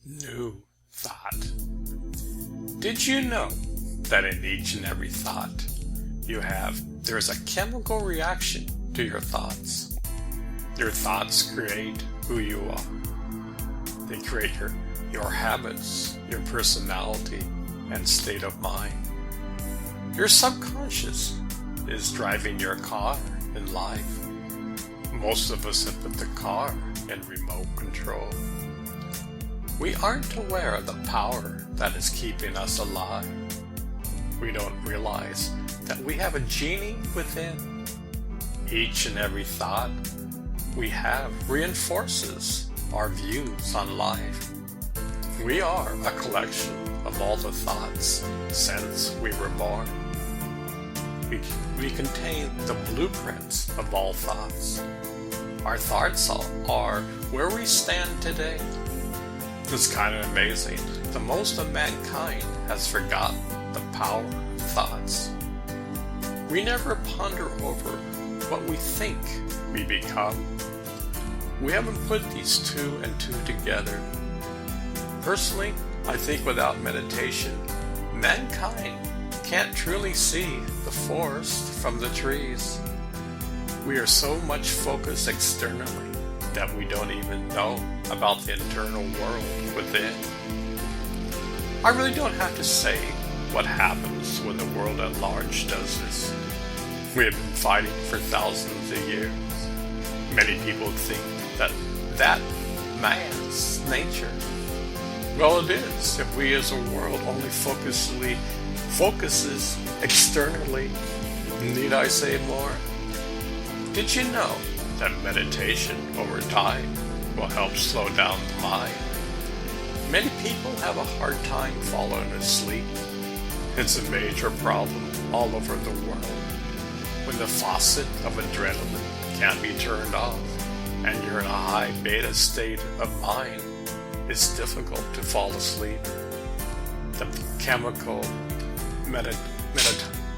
New thought. Did you know that in each and every thought there's a chemical reaction to your thoughts? Your thoughts create who you are. They create your habits, your personality, and state of mind. Your subconscious is driving your car in life. Most of us have put the car in remote control. We aren't aware of the power that is keeping us alive. We don't realize that we have a genie within. Each and every thought we have reinforces our views on life. We are a collection of all the thoughts since we were born. We contain the blueprints of all thoughts. Our thoughts are where we stand today. It's kind of amazing. The most of mankind has forgotten the power of thoughts. We never ponder over what we think we become. We haven't put these two and two together. Personally, I think without meditation, mankind can't truly see the forest from the trees. We are so much focused externally that we don't even know about the internal world within. I really don't have to say what happens when the world at large does this. We have been fighting for thousands of years. Many people think that man's nature. Well, it is. If we as a world only focuses externally, need I say more? Did you know that meditation over time will help slow down the mind? Many people have a hard time falling asleep. It's a major problem all over the world. When the faucet of adrenaline can't be turned off and you're in a high beta state of mind, it's difficult to fall asleep. The chemical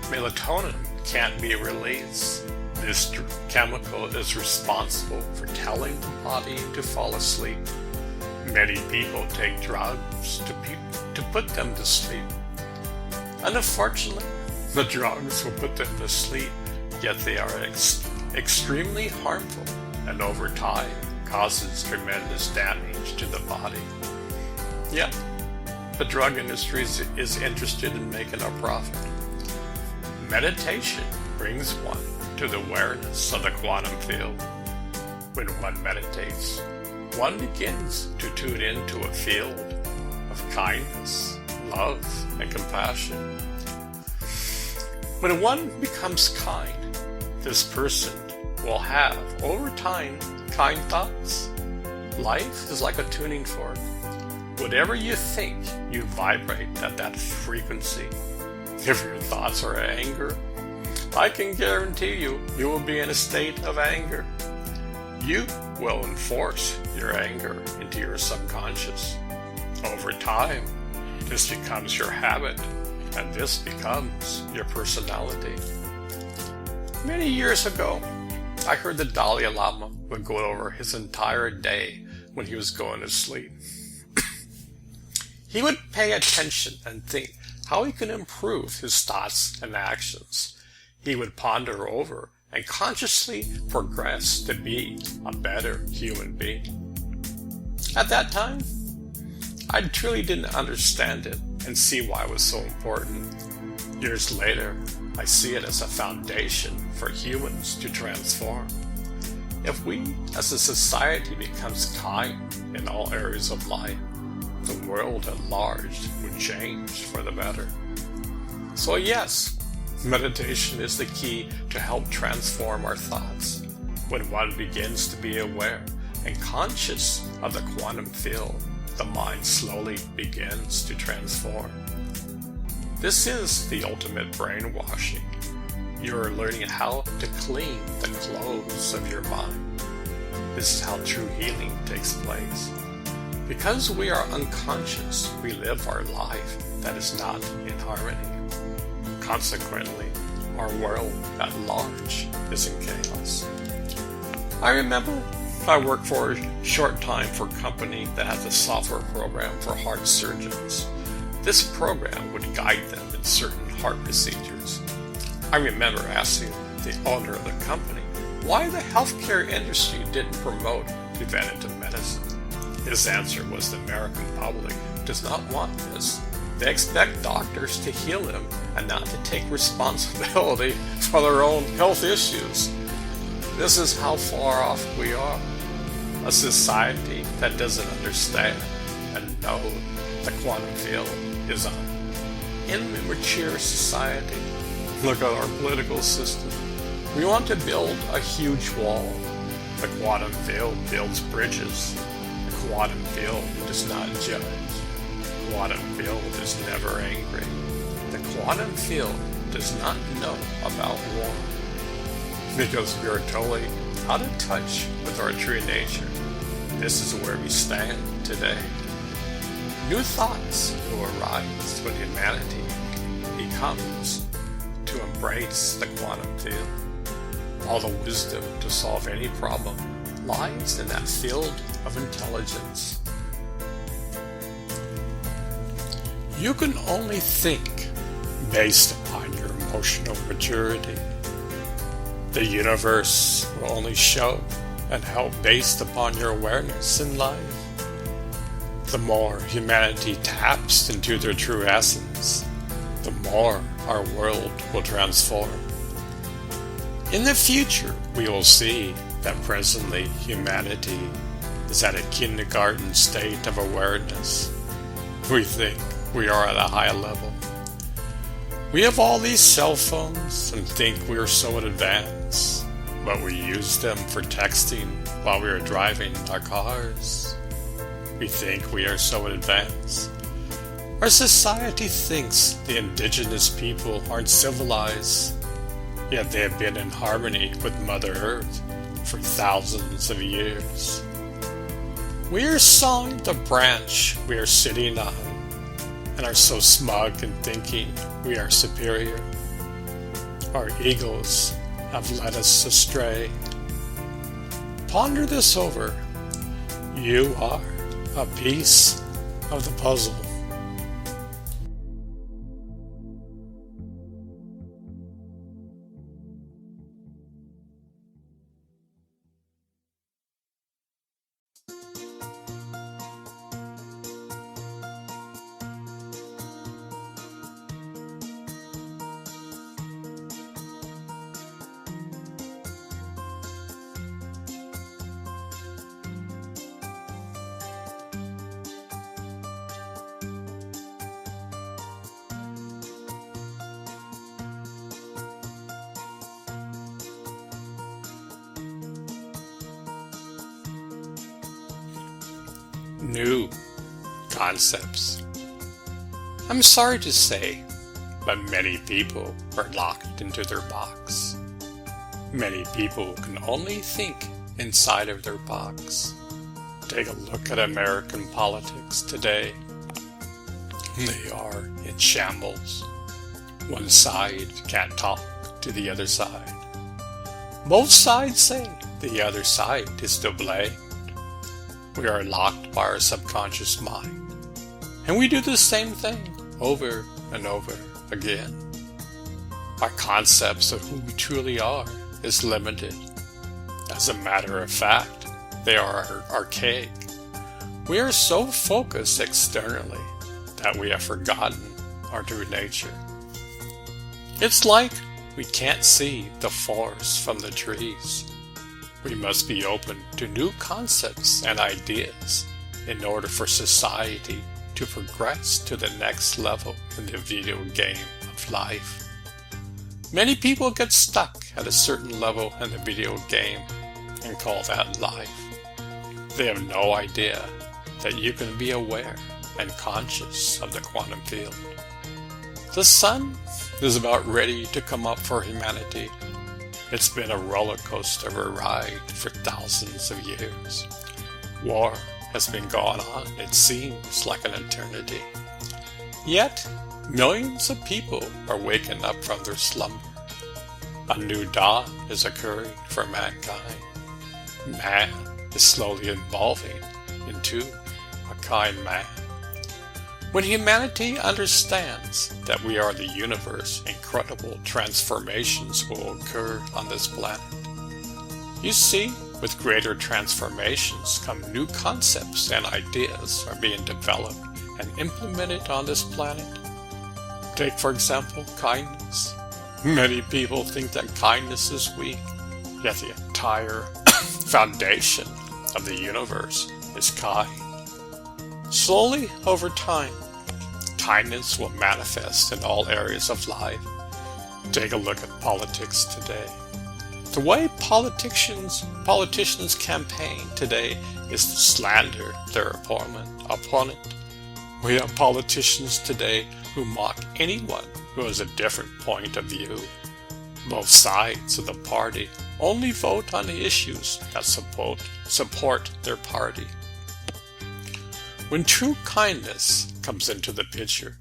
melatonin can't be released. This chemical is responsible for telling the body to fall asleep. Many people take drugs to put them to sleep. And unfortunately, the drugs will put them to sleep, yet they are extremely harmful and over time causes tremendous damage to the body. Yet, the drug industry is interested in making a profit. Meditation brings one to the awareness of the quantum field. When one meditates, one begins to tune into a field of kindness, love, and compassion. When one becomes kind, this person will have, over time, kind thoughts. Life is like a tuning fork. Whatever you think, you vibrate at that frequency. If your thoughts are anger, I can guarantee you will be in a state of anger. You will enforce your anger into your subconscious. Over time, this becomes your habit, and this becomes your personality. Many years ago, I heard the Dalai Lama would go over his entire day when he was going to sleep. He would pay attention and think how he could improve his thoughts and actions. He would ponder over and consciously progress to be a better human being. At that time, I truly didn't understand it and see why it was so important. Years later, I see it as a foundation for humans to transform. If we as a society becomes kind in all areas of life, the world at large would change for the better. So yes, meditation is the key to help transform our thoughts. When one begins to be aware and conscious of the quantum field, the mind slowly begins to transform. This is the ultimate brainwashing. You're learning how to clean the clothes of your mind. This is how true healing takes place. Because we are unconscious, we live our life that is not in harmony. Consequently, our world at large is in chaos. I remember I work for a short time for a company that has a software program for heart surgeons. This program would guide them in certain heart procedures. I remember asking the owner of the company why the healthcare industry didn't promote preventative medicine. His answer was the American public does not want this. They expect doctors to heal them and not to take responsibility for their own health issues. This is how far off we are. A society that doesn't understand and know the quantum field is an immature society. Look at our political system. We want to build a huge wall. The quantum field builds bridges. The quantum field does not judge. The quantum field is never angry. The quantum field does not know about war. Because we are totally out of touch with our true nature. This is where we stand today. New thoughts will arise when humanity becomes to embrace the quantum field. All the wisdom to solve any problem lies in that field of intelligence. You can only think based upon your emotional maturity. The universe will only show and help based upon your awareness in life. The more humanity taps into their true essence, the more our world will transform. In the future, we will see that presently humanity is at a kindergarten state of awareness. We think we are at a high level. We have all these cell phones and think we are so advanced, but we use them for texting while we are driving our cars. We think we are so advanced. Our society thinks the indigenous people aren't civilized, yet they have been in harmony with Mother Earth for thousands of years. We are sawing the branch we are sitting on, and are so smug in thinking we are superior. Our egos have led us astray. Ponder this over. You are a piece of the puzzle. New concepts. I'm sorry to say, but many people are locked into their box. Many people can only think inside of their box. Take a look at American politics today. They are in shambles. One side can't talk to the other side. Both sides say the other side is to blame. We are locked by our subconscious mind, and we do the same thing over and over again. Our concepts of who we truly are is limited. As a matter of fact, they are archaic. We are so focused externally that we have forgotten our true nature. It's like we can't see the forest from the trees. We must be open to new concepts and ideas in order for society to progress to the next level in the video game of life. Many people get stuck at a certain level in the video game and call that life. They have no idea that you can be aware and conscious of the quantum field. The sun is about ready to come up for humanity. It's been a roller coaster of a ride for thousands of years. War has been going on, it seems like an eternity. Yet, millions of people are waking up from their slumber. A new dawn is occurring for mankind. Man is slowly evolving into a kind man. When humanity understands that we are the universe, incredible transformations will occur on this planet. You see, with greater transformations come new concepts and ideas are being developed and implemented on this planet. Take, for example, kindness. Many people think that kindness is weak, yet the entire foundation of the universe is kind. Slowly, over time, kindness will manifest in all areas of life. Take a look at politics today. The way politicians campaign today is to slander their opponent. We have politicians today who mock anyone who has a different point of view. Both sides of the party only vote on the issues that support their party. When true kindness comes into the picture,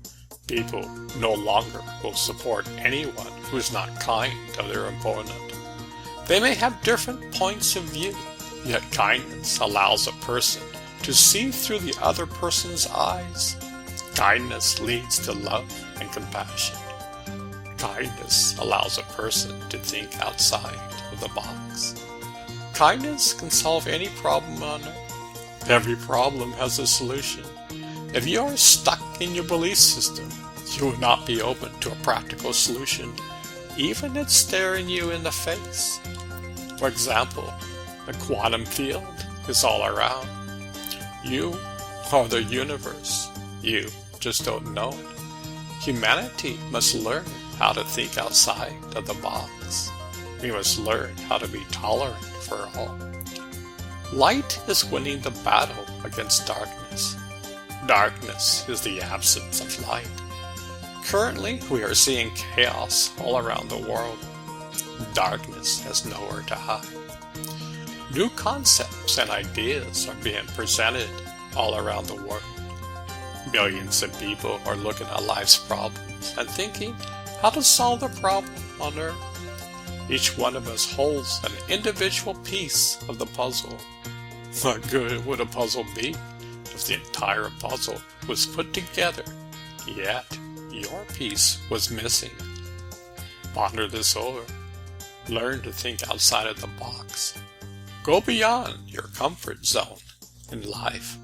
people no longer will support anyone who is not kind to their opponent. They may have different points of view, yet kindness allows a person to see through the other person's eyes. Kindness leads to love and compassion. Kindness allows a person to think outside of the box. Kindness can solve any problem on earth. Every problem has a solution. If you are stuck in your belief system, you will not be open to a practical solution, even if it's staring you in the face. For example, the quantum field is all around. You are the universe. You just don't know it. Humanity must learn how to think outside of the box. We must learn how to be tolerant for all. Light is winning the battle against darkness. Darkness is the absence of light. Currently, we are seeing chaos all around the world. Darkness has nowhere to hide. New concepts and ideas are being presented all around the world. Millions of people are looking at life's problems and thinking how to solve the problem on Earth. Each one of us holds an individual piece of the puzzle. What good would a puzzle be if the entire puzzle was put together, yet your piece was missing? Ponder this over. Learn to think outside of the box. Go beyond your comfort zone in life.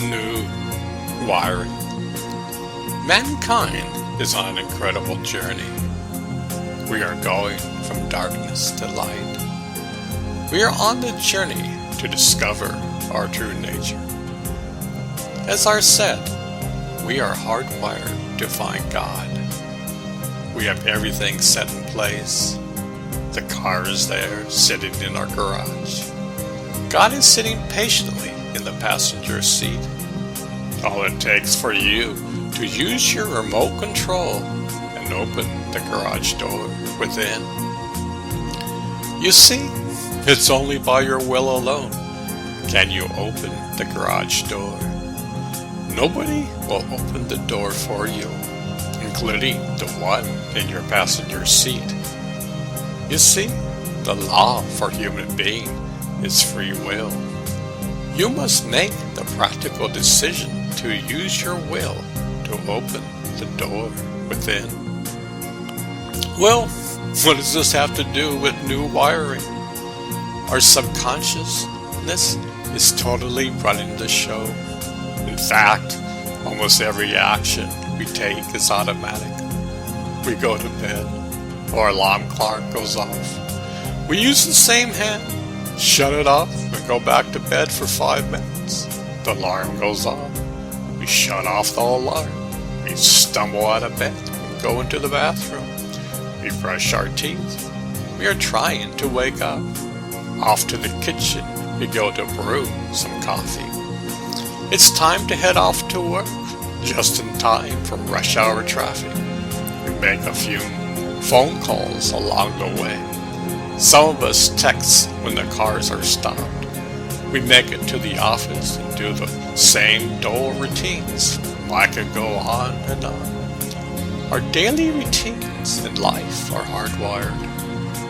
New wiring. Mankind is on an incredible journey. We are going from darkness to light. We are on the journey to discover our true nature. As I said, we are hardwired to find God. We have everything set in place. The car is there, sitting in our garage. God is sitting patiently in the passenger seat. All it takes for you to use your remote control and open the garage door within. You see, it's only by your will alone can you open the garage door. Nobody will open the door for you, including the one in your passenger seat. You see, the law for human being is free will. You must make the practical decision to use your will to open the door within. Well, what does this have to do with new wiring? Our subconsciousness is totally running the show. In fact, almost every action we take is automatic. We go to bed, our alarm clock goes off, We use the same hand, shut it off, and go back to bed for 5 minutes. The alarm goes off. We shut off the alarm. We stumble out of bed and go into the bathroom. We brush our teeth. We are trying to wake up. Off to the kitchen, we go to brew some coffee. It's time to head off to work, just in time for rush hour traffic. We make a few phone calls along the way. Some of us text when the cars are stopped. We make it to the office and do the same dull routines. I could go on and on. Our daily routines in life are hardwired.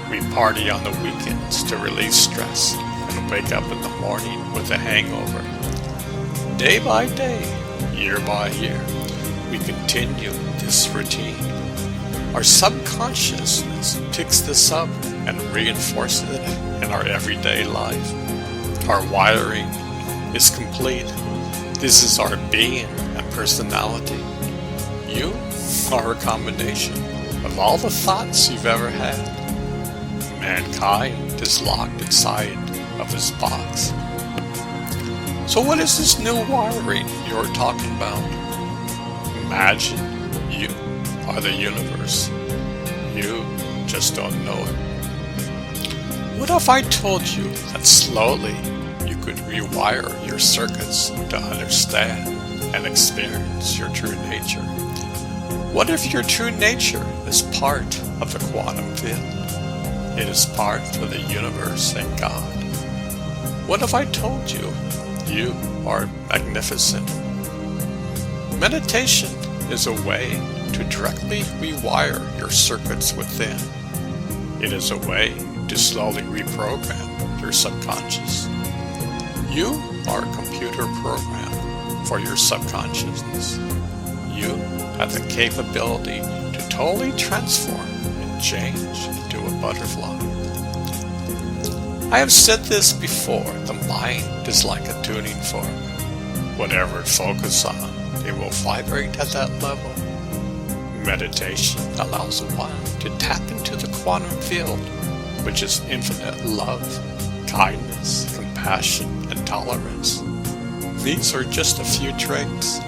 We party on the weekends to release stress and wake up in the morning with a hangover. Day by day, year by year, we continue this routine. Our subconsciousness picks this up and reinforces it in our everyday life. Our wiring is complete. This is our being and personality. You are a combination of all the thoughts you've ever had. Mankind is locked inside of his box. So what is this new wiring you're talking about? Imagine you are the universe. You just don't know it. What if I told you that slowly you could rewire your circuits to understand and experience your true nature? What if your true nature is part of the quantum field? It is part of the universe and God. What if I told you you are magnificent? Meditation is a way to directly rewire your circuits within. It is a way to slowly reprogram your subconscious. You are a computer program for your subconsciousness. You have the capability to totally transform and change into a butterfly. I have said this before, the mind is like a tuning fork. Whatever it focuses on, it will vibrate at that level. Meditation allows one to tap into the quantum field, which is infinite love, kindness, compassion, and tolerance. These are just a few traits.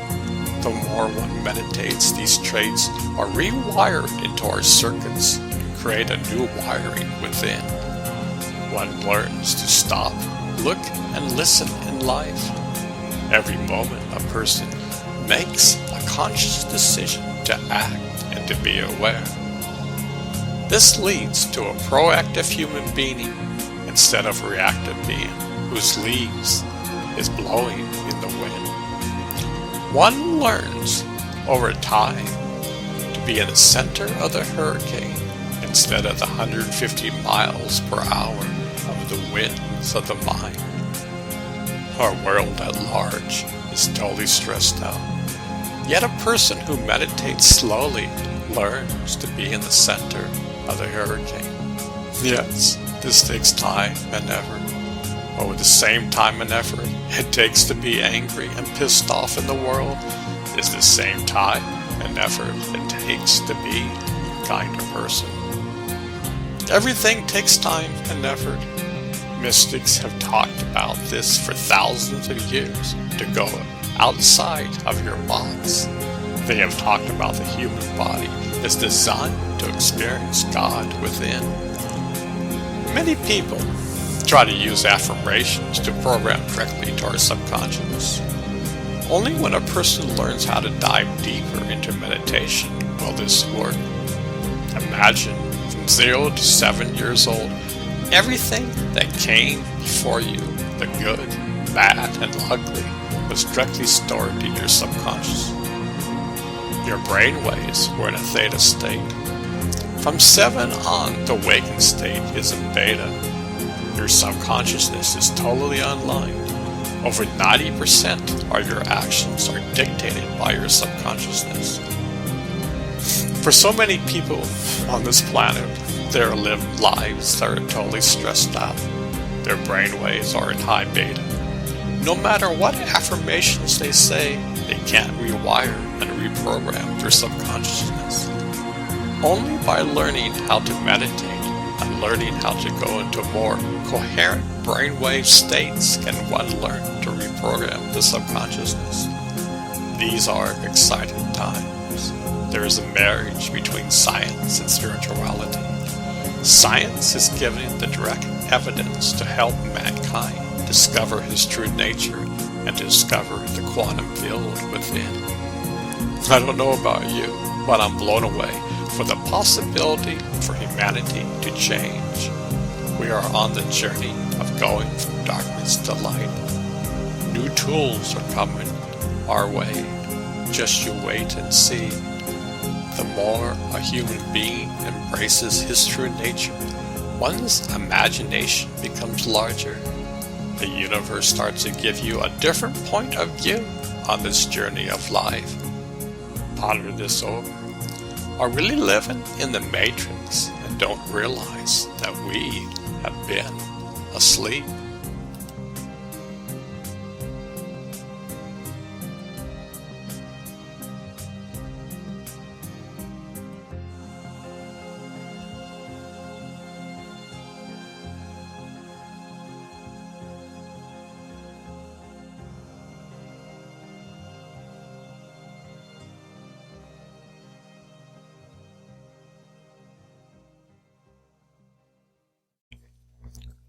The more one meditates, these traits are rewired into our circuits and create a new wiring within. One learns to stop, look, and listen in life. Every moment a person makes a conscious decision to act and to be aware. This leads to a proactive human being instead of a reactive being whose leaves is blowing in the wind. One learns over time to be in the center of the hurricane instead of the 150 miles per hour of the winds of the mind. Our world at large is totally stressed out. Yet a person who meditates slowly learns to be in the center of the hurricane. Yes, this takes time and effort. But with the same time and effort it takes to be angry and pissed off in the world is the same time and effort it takes to be a kinder person. Everything takes time and effort. Mystics have talked about this for thousands of years, to go outside of your box. They have talked about the human body is designed to experience God within. Many people try to use affirmations to program directly to our subconscious. Only when a person learns how to dive deeper into meditation will this work. Imagine from 0 to 7 years old, everything that came before you, the good, bad, and ugly, was directly stored in your subconscious. Your brain waves were in a theta state. From 7 on, the waking state is in beta. Your subconsciousness is totally online. Over 90% of your actions are dictated by your subconsciousness. For so many people on this planet, they live lives that are totally stressed out. Their brainwaves are in high beta. No matter what affirmations they say, they can't rewire and reprogram their subconsciousness. Only by learning how to meditate and learning how to go into more coherent brainwave states can one learn to reprogram the subconsciousness. These are exciting times. There is a marriage between science and spirituality. Science is giving the direct evidence to help mankind discover his true nature and discover the quantum field within. I don't know about you, but I'm blown away for the possibility for humanity to change. We are on the journey of going from darkness to light. New tools are coming our way. Just you wait and see. The more a human being embraces his true nature, one's imagination becomes larger. The universe starts to give you a different point of view on this journey of life. Ponder this over. Are really living in the matrix and don't realize that we have been asleep.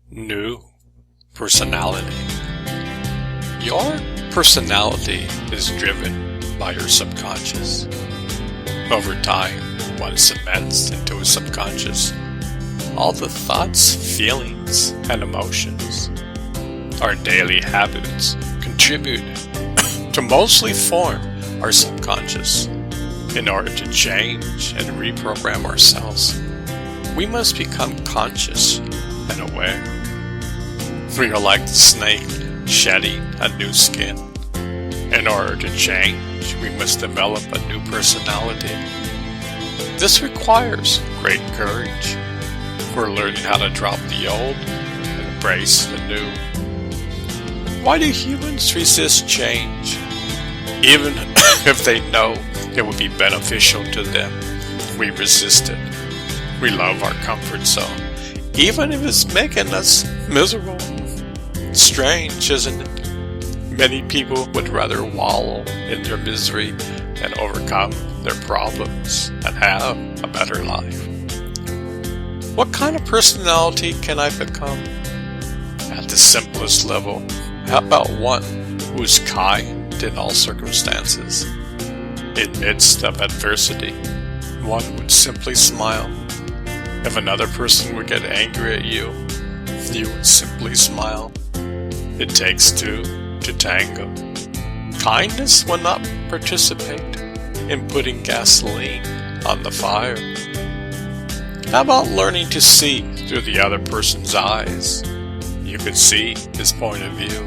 New personality. Your personality is driven by your subconscious. Over time, one cements into a subconscious all the thoughts, feelings, and emotions. Our daily habits contribute to mostly form our subconscious. In order to change and reprogram ourselves, we must become conscious and aware. We are like the snake shedding a new skin. In order to change, we must develop a new personality. This requires great courage. We're learning how to drop the old and embrace the new. Why do humans resist change? Even if they know it would be beneficial to them, we resist it. We love our comfort zone, even if it's making us miserable. Strange, isn't it? Many people would rather wallow in their misery than overcome their problems and have a better life. What kind of personality can I become? At the simplest level, how about one who is kind in all circumstances? In midst of adversity, one would simply smile. If another person would get angry at you, you would simply smile. It takes two to tango. Kindness will not participate in putting gasoline on the fire. How about learning to see through the other person's eyes? You could see his point of view.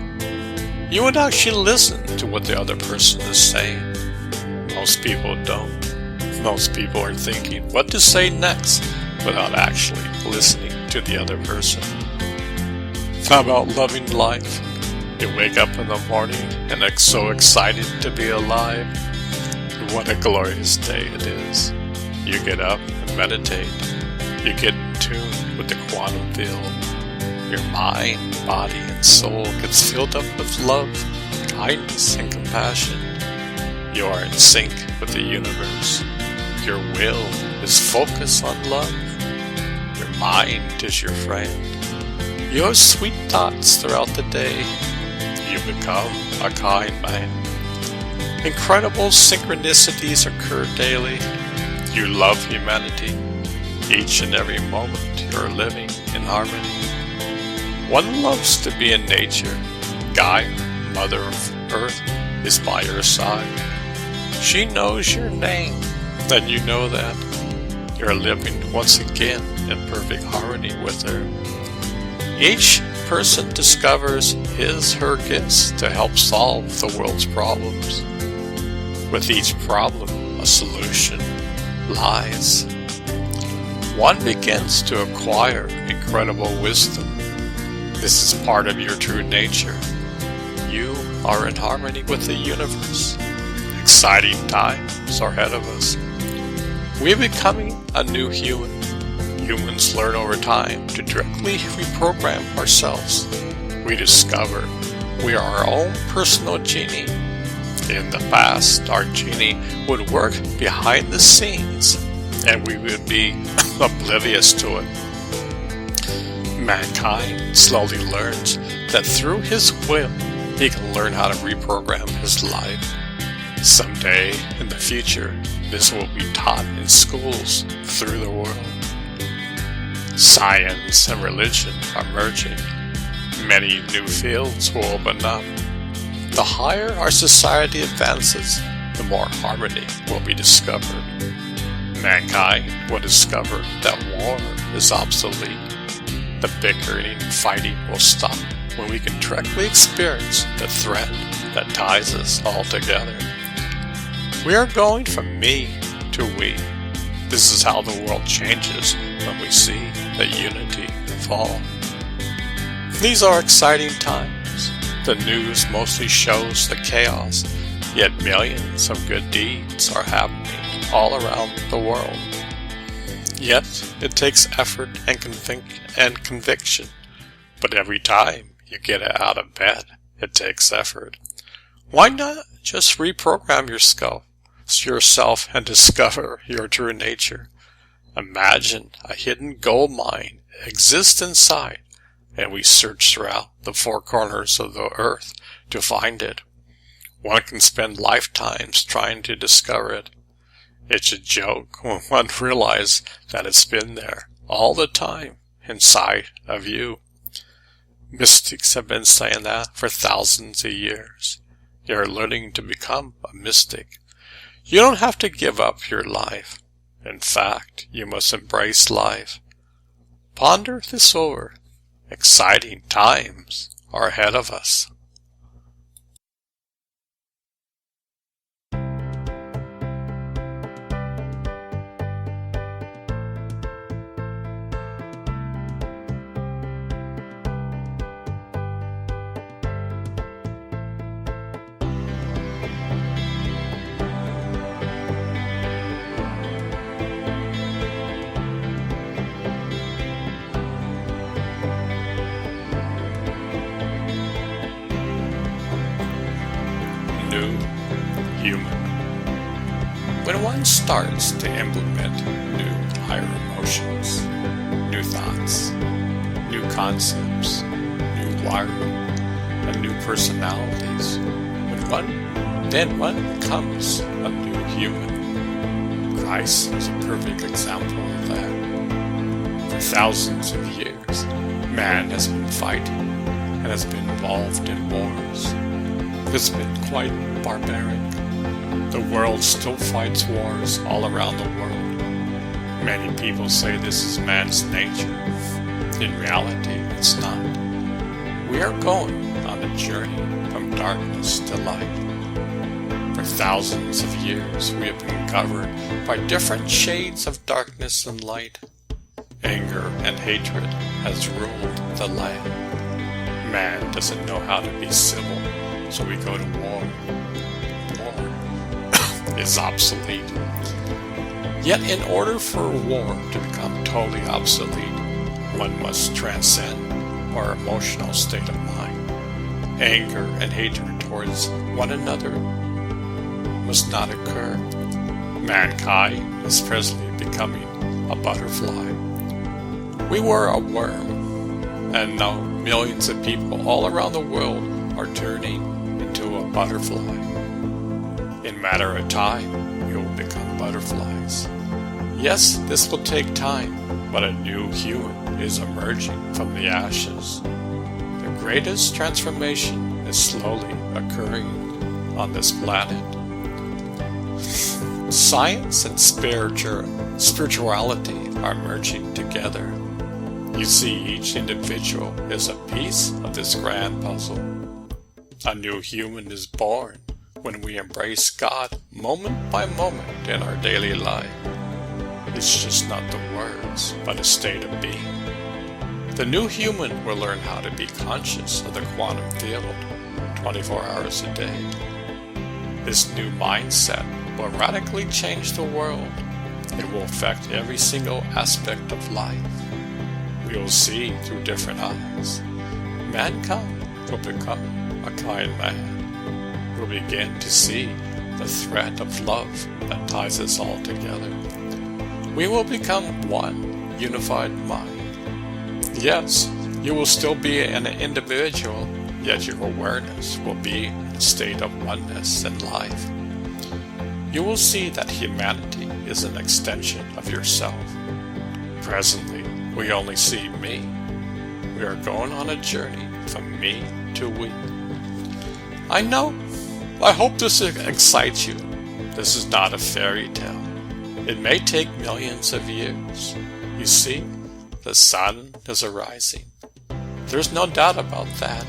You would actually listen to what the other person is saying. Most people don't. Most people are thinking what to say next without actually listening to the other person. How about loving life? You wake up in the morning and are so excited to be alive. What a glorious day it is. You get up and meditate. You get in tune with the quantum field. Your mind, body, and soul gets filled up with love, kindness, and compassion. You are in sync with the universe. Your will is focused on love. Your mind is your friend. You have sweet thoughts throughout the day. You become a kind man. Incredible synchronicities occur daily. You love humanity. Each and every moment you're living in harmony. One loves to be in nature. Gaia, Mother of Earth, is by your side. She knows your name, and you know that. You're living once again in perfect harmony with her. Each person discovers her gifts to help solve the world's problems. With each problem, a solution lies. One begins to acquire incredible wisdom. This is part of your true nature. You are in harmony with the universe. Exciting times are ahead of us. We're becoming a new human. humans learn over time to directly reprogram ourselves. We discover we are our own personal genie. In the past, our genie would work behind the scenes, and we would be oblivious to it. Mankind slowly learns that through his will, he can learn how to reprogram his life. Someday in the future, this will be taught in schools through the world. Science and religion are merging. Many new fields will open up. The higher our society advances, the more harmony will be discovered. Mankind will discover that war is obsolete. The bickering and fighting will stop when we can directly experience the thread that ties us all together. We are going from me to we. This is how the world changes when we see the unity fall. These are exciting times. The news mostly shows the chaos, yet millions of good deeds are happening all around the world. Yet, it takes effort and conviction. But every time you get out of bed, it takes effort. Why not just reprogram yourself and discover your true nature? Imagine a hidden gold mine exists inside, and we search throughout the four corners of the earth to find it. One can spend lifetimes trying to discover it. It's a joke when one realizes that it's been there all the time inside of you. Mystics have been saying that for thousands of years. You're learning to become a mystic. You don't have to give up your life. In fact, you must embrace life. Ponder this over. Exciting times are ahead of us. New human. When one starts to implement new higher emotions, new thoughts, new concepts, new wiring, and new personalities, then one becomes a new human. Christ is a perfect example of that. For thousands of years, man has been fighting and has been involved in wars. It's been quite barbaric. The world still fights wars all around the world. Many people say this is man's nature. In reality, it's not. We are going on a journey from darkness to light. For thousands of years, we have been covered by different shades of darkness and light. Anger and hatred has ruled the land. Man doesn't know how to be civil. So we go to war. War is obsolete. Yet in order for war to become totally obsolete, one must transcend our emotional state of mind. Anger and hatred towards one another must not occur. Mankind is presently becoming a butterfly. We were a worm, and now millions of people all around the world are turning into a butterfly. In a matter of time, you will become butterflies. Yes, this will take time, but a new human is emerging from the ashes. The greatest transformation is slowly occurring on this planet. Science and spirituality are merging together. You see, each individual is a piece of this grand puzzle. A new human is born when we embrace God moment by moment in our daily life. It's just not the words, but a state of being. The new human will learn how to be conscious of the quantum field 24 hours a day. This new mindset will radically change the world. It will affect every single aspect of life. We will see through different eyes. Mankind will become a kind man. We'll begin to see the thread of love that ties us all together. We will become one unified mind. Yes, you will still be an individual, yet your awareness will be in a state of oneness in life. You will see that humanity is an extension of yourself. Presently, we only see me. We are going on a journey from me to we. I know. I hope this excites you. This is not a fairy tale. It may take millions of years. You see, the sun is arising. There's no doubt about that.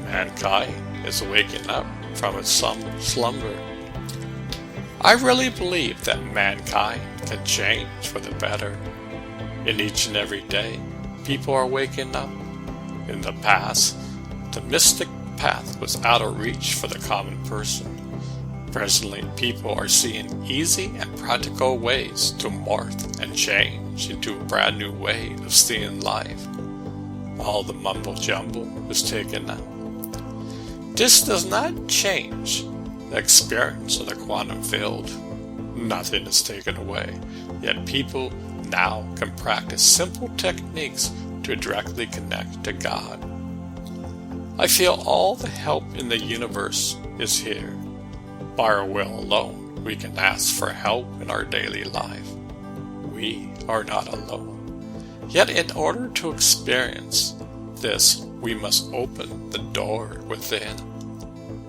Mankind is waking up from its slumber. I really believe that mankind can change for the better. In each and every day, people are waking up. In the past, the mystic path was out of reach for the common person. Presently, people are seeing easy and practical ways to morph and change into a brand new way of seeing life. All the mumbo-jumbo is taken out. This does not change the experience of the quantum field. Nothing is taken away, yet people now can practice simple techniques to directly connect to God. I feel all the help in the universe is here. By our will alone, we can ask for help in our daily life. We are not alone. Yet in order to experience this, we must open the door within.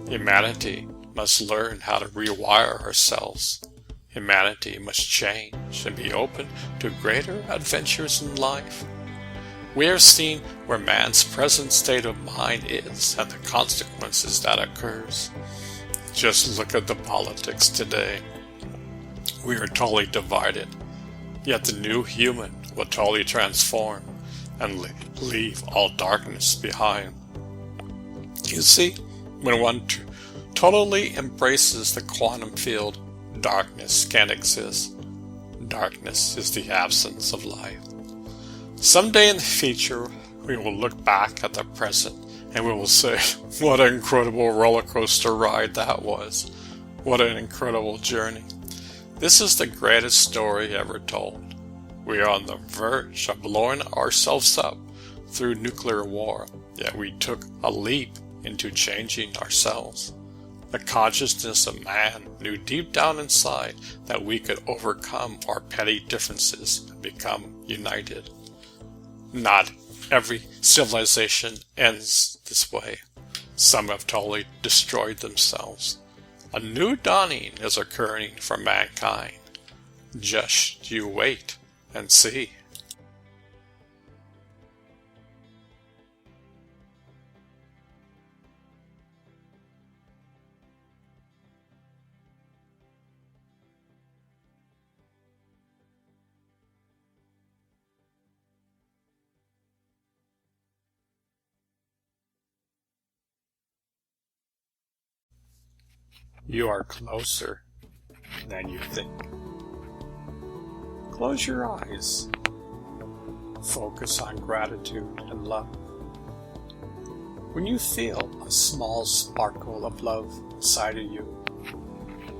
Humanity must learn how to rewire ourselves. Humanity must change and be open to greater adventures in life. We are seeing where man's present state of mind is and the consequences that occurs. Just look at the politics today. We are totally divided, yet the new human will totally transform and leave all darkness behind. You see, when one totally embraces the quantum field, darkness can't exist. Darkness is the absence of life. Someday in the future, we will look back at the present and we will say, what an incredible roller coaster ride that was. What an incredible journey. This is the greatest story ever told. We are on the verge of blowing ourselves up through nuclear war, yet we took a leap into changing ourselves. The consciousness of man knew deep down inside that we could overcome our petty differences and become united. Not every civilization ends this way. Some have totally destroyed themselves. A new dawning is occurring for mankind. Just you wait and see. You are closer than you think. Close your eyes. Focus on gratitude and love. When you feel a small sparkle of love inside of you,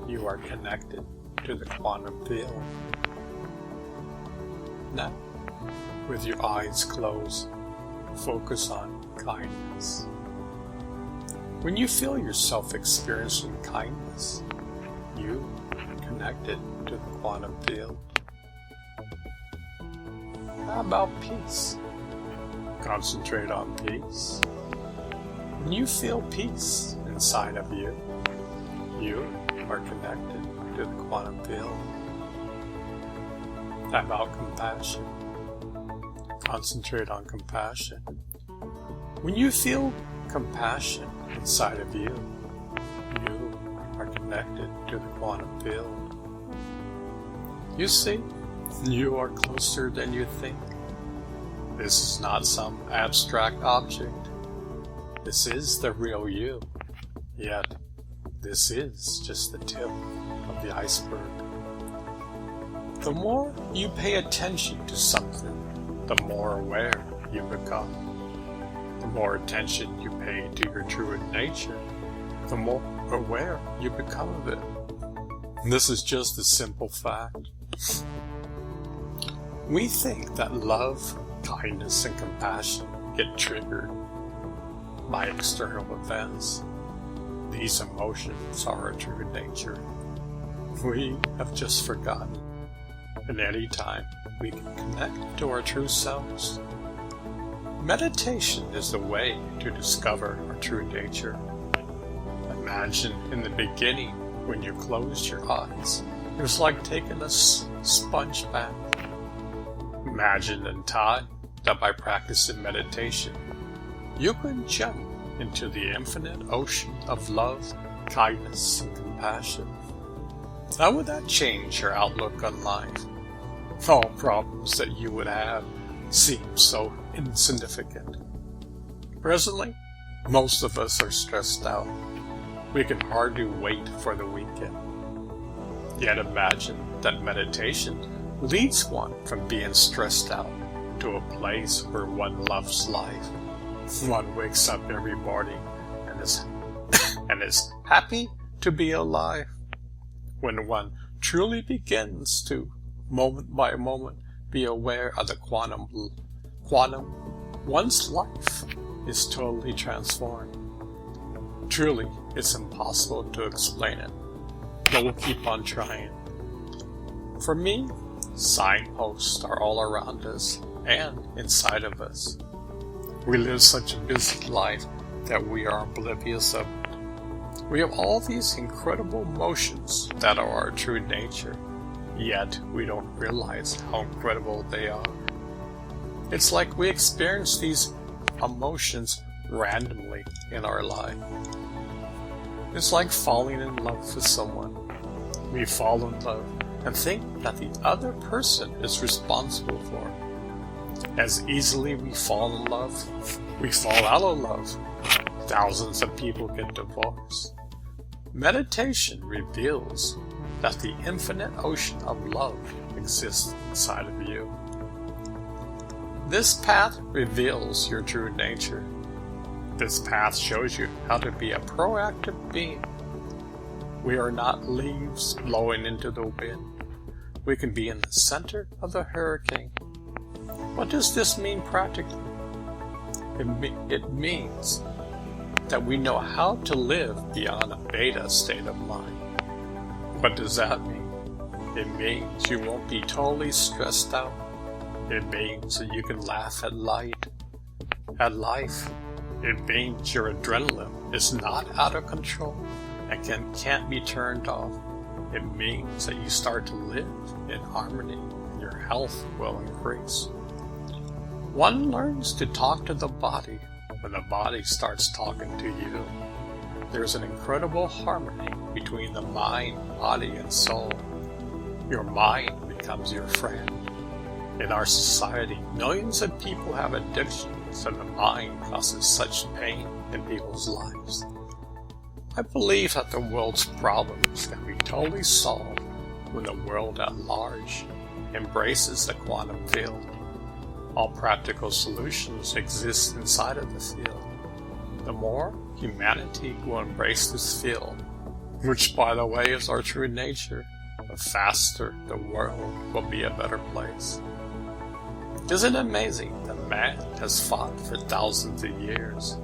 you are connected to the quantum field. Now, with your eyes closed, focus on kindness. When you feel yourself experiencing kindness, you are connected to the quantum field. How about peace? Concentrate on peace. When you feel peace inside of you, you are connected to the quantum field. How about compassion? Concentrate on compassion. When you feel compassion inside of you, you are connected to the quantum field. You see, you are closer than you think. This is not some abstract object. This is the real you. Yet, this is just the tip of the iceberg. The more you pay attention to something, the more aware you become. The more attention you pay to your true nature, the more aware you become of it. And this is just a simple fact. We think that love, kindness, and compassion get triggered by external events. These emotions are our true nature. We have just forgotten. And any time we can connect to our true selves. Meditation is the way to discover our true nature. Imagine in the beginning when you closed your eyes, it was like taking a sponge bath. Imagine in time that by practicing meditation, you can jump into the infinite ocean of love, kindness, and compassion. How would that change your outlook on life? All problems that you would have seem so insignificant. Presently, most of us are stressed out. We can hardly wait for the weekend. Yet imagine that meditation leads one from being stressed out to a place where one loves life. One wakes up every morning and is happy to be alive. When one truly begins to, moment by moment, be aware of the quantum, one's life is totally transformed. Truly, it's impossible to explain it, but we'll keep on trying. For me, signposts are all around us and inside of us. We live such a busy life that we are oblivious of it. We have all these incredible emotions that are our true nature, yet we don't realize how incredible they are. It's like we experience these emotions randomly in our life. It's like falling in love with someone. We fall in love and think that the other person is responsible for it. As easily we fall in love, we fall out of love. Thousands of people get divorced. Meditation reveals that the infinite ocean of love exists inside of you. This path reveals your true nature. This path shows you how to be a proactive being. We are not leaves blowing into the wind. We can be in the center of the hurricane. What does this mean practically? It means that we know how to live beyond a beta state of mind. What does that mean? It means you won't be totally stressed out. It means that you can laugh at life. It means your adrenaline is not out of control and can't be turned off. It means that you start to live in harmony and your health will increase. One learns to talk to the body when the body starts talking to you. There's an incredible harmony between the mind, body, and soul. Your mind becomes your friend. In our society, millions of people have addictions, and the mind causes such pain in people's lives. I believe that the world's problems can be totally solved when the world at large embraces the quantum field. All practical solutions exist inside of the field. The more humanity will embrace this field, which by the way is our true nature, the faster the world will be a better place. Isn't it amazing that man has fought for thousands of years?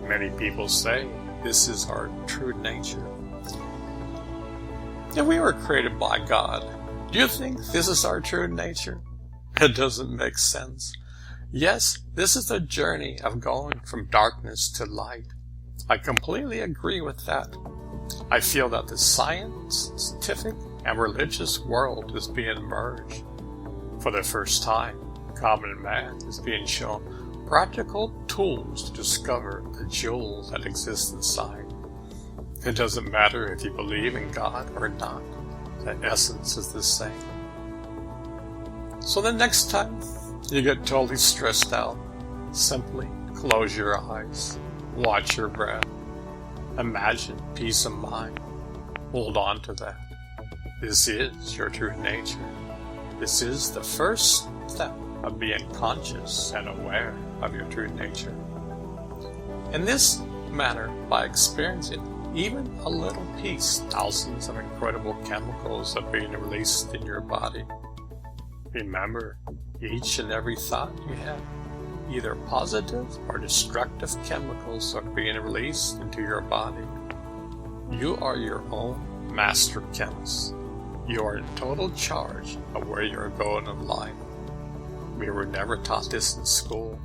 Many people say this is our true nature. If we were created by God, do you think this is our true nature? It doesn't make sense. Yes, this is the journey of going from darkness to light. I completely agree with that. I feel that the scientific and religious world is being merged. For the first time, common man is being shown practical tools to discover the jewel that exists inside. It doesn't matter if you believe in God or not. The essence is the same. So the next time you get totally stressed out, simply close your eyes, watch your breath, imagine peace of mind, hold on to that. This is your true nature. This is the first step of being conscious and aware of your true nature. In this manner, by experiencing even a little piece, thousands of incredible chemicals are being released in your body. Remember, each and every thought you have, either positive or destructive chemicals are being released into your body. You are your own master chemist. You are in total charge of where you're going in life. We were never taught this in school.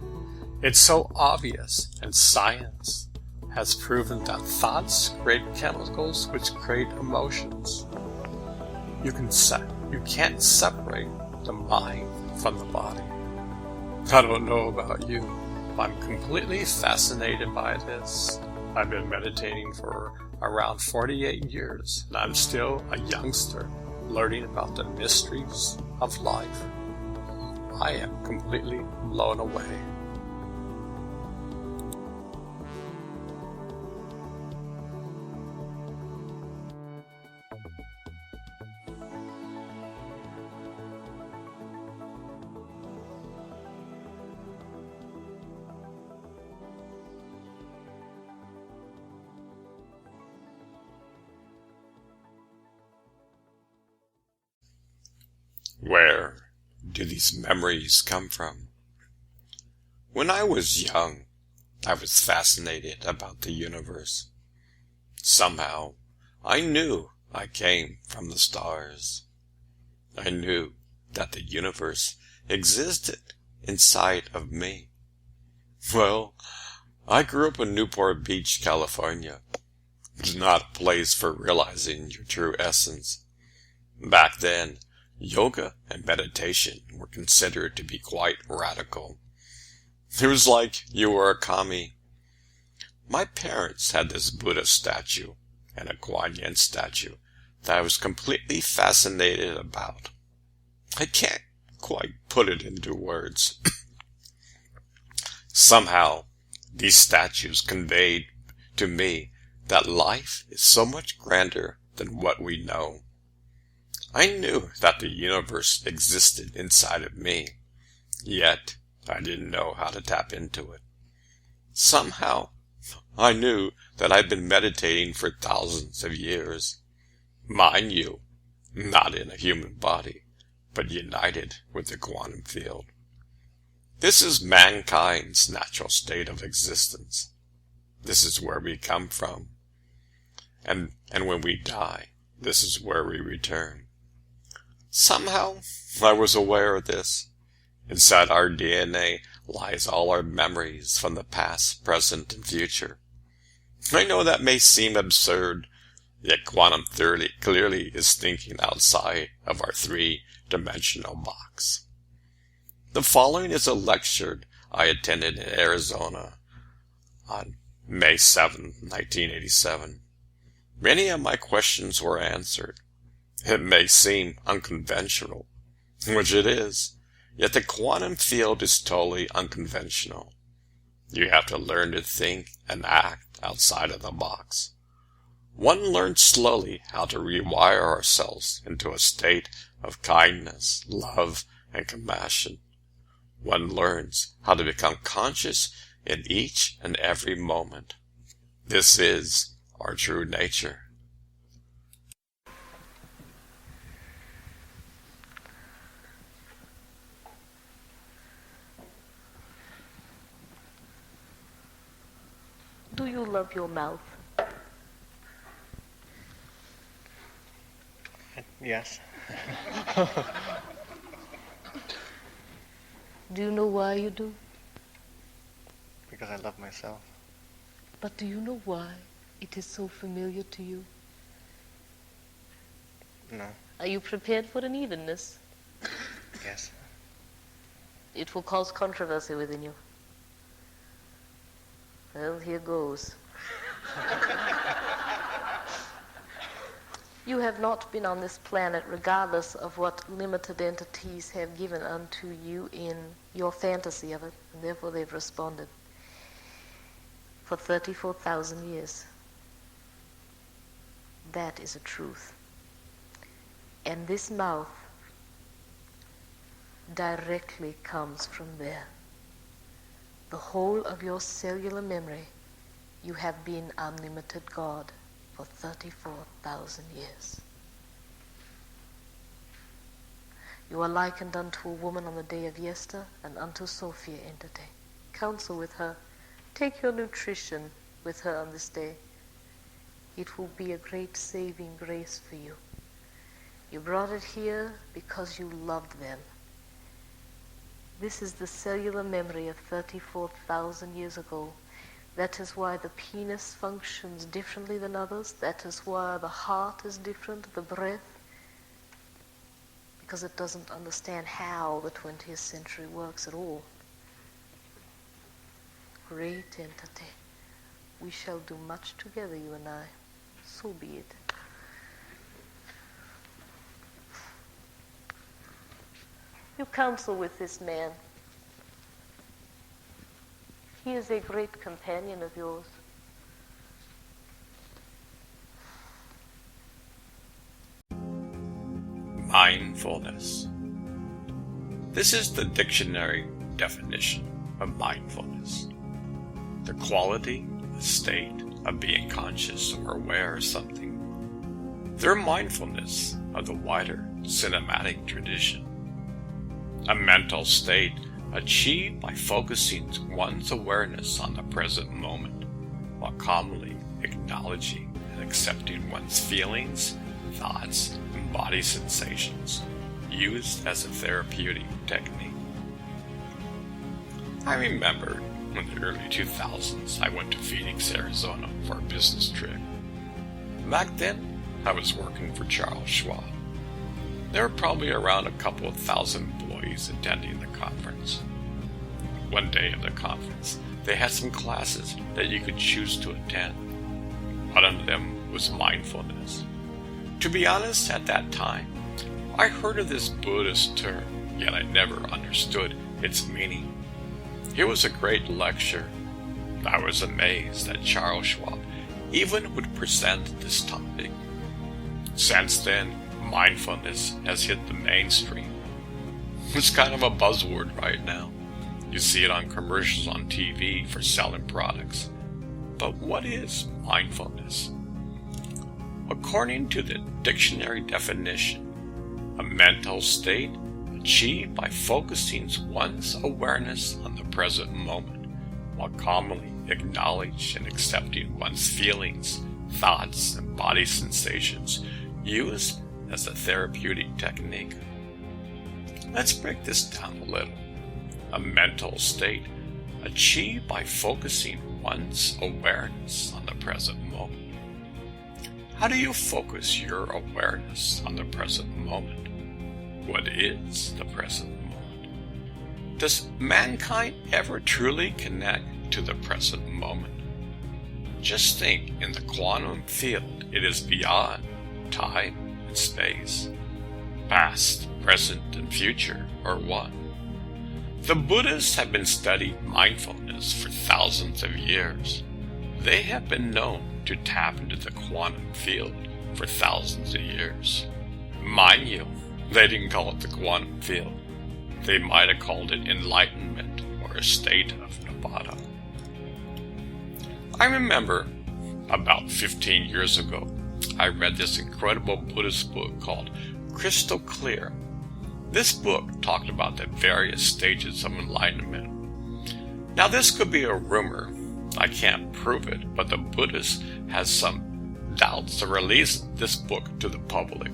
It's so obvious, and science has proven that thoughts create chemicals which create emotions. You can't separate the mind from the body. I don't know about you, but I'm completely fascinated by this. I've been meditating for around 48 years, and I'm still a youngster learning about the mysteries of life. I am completely blown away. Where do these memories come from? When I was young, I was fascinated about the universe. Somehow, I knew I came from the stars. I knew that the universe existed inside of me. Well, I grew up in Newport Beach, California. It's not a place for realizing your true essence. Back then, yoga and meditation were considered to be quite radical. It was like you were a kami. My parents had this Buddha statue and a Kuan Yin statue that I was completely fascinated about. I can't quite put it into words. Somehow, these statues conveyed to me that life is so much grander than what we know. I knew that the universe existed inside of me, yet I didn't know how to tap into it. Somehow, I knew that I'd been meditating for thousands of years. Mind you, not in a human body, but united with the quantum field. This is mankind's natural state of existence. This is where we come from. And when we die, this is where we return. Somehow, I was aware of this. Inside our DNA lies all our memories from the past, present, and future. I know that may seem absurd, yet quantum theory clearly is thinking outside of our three-dimensional box. The following is a lecture I attended in Arizona on May 7, 1987. Many of my questions were answered. It may seem unconventional, which it is, yet the quantum field is totally unconventional. You have to learn to think and act outside of the box. One learns slowly how to rewire ourselves into a state of kindness, love, and compassion. One learns how to become conscious in each and every moment. This is our true nature. Do you love your mouth? Yes. Do you know why you do? Because I love myself. But do you know why it is so familiar to you? No. Are you prepared for an evenness? Yes. It will cause controversy within you. Well, here goes. You have not been on this planet regardless of what limited entities have given unto you in your fantasy of it, and therefore they've responded for 34,000 years. That is a truth. And this mouth directly comes from there. The whole of your cellular memory, you have been unlimited God for 34,000 years. You are likened unto a woman on the day of Yester and unto Sophia entity. Counsel with her. Take your nutrition with her on this day. It will be a great saving grace for you. You brought it here because you loved them. This is the cellular memory of 34,000 years ago. That is why the penis functions differently than others. That is why the heart is different, the breath, because it doesn't understand how the 20th century works at all. Great entity. We shall do much together, you and I. So be it. You counsel with this man. He is a great companion of yours. Mindfulness. This is the dictionary definition of mindfulness. The quality, the state of being conscious or aware of something. Their mindfulness of the wider cinematic tradition. A mental state achieved by focusing one's awareness on the present moment while calmly acknowledging and accepting one's feelings, thoughts, and body sensations, used as a therapeutic technique. I remember in the early 2000s I went to Phoenix, Arizona for a business trip. Back then, I was working for Charles Schwab. There were probably around a couple of thousand employees attending the conference. One day of the conference, they had some classes that you could choose to attend. One of them was mindfulness. To be honest, at that time, I heard of this Buddhist term, yet I never understood its meaning. It was a great lecture. I was amazed that Charles Schwab even would present this topic. Since then, mindfulness has hit the mainstream. It's kind of a buzzword right now. You see it on commercials on TV for selling products. But what is mindfulness? According to the dictionary definition, a mental state achieved by focusing one's awareness on the present moment while calmly acknowledging and accepting one's feelings, thoughts, and body sensations, used as a therapeutic technique. Let's break this down a little. A mental state achieved by focusing one's awareness on the present moment. How do you focus your awareness on the present moment? What is the present moment? Does mankind ever truly connect to the present moment? Just think, in the quantum field, it is beyond time and space. Past, present, and future are one. The Buddhists have been studying mindfulness for thousands of years. They have been known to tap into the quantum field for thousands of years. Mind you, they didn't call it the quantum field. They might have called it enlightenment or a state of nirvana. I remember about 15 years ago, I read this incredible Buddhist book called Crystal Clear. This book talked about the various stages of enlightenment. Now this could be a rumor. I can't prove it, but the Buddhist has some doubts to release this book to the public.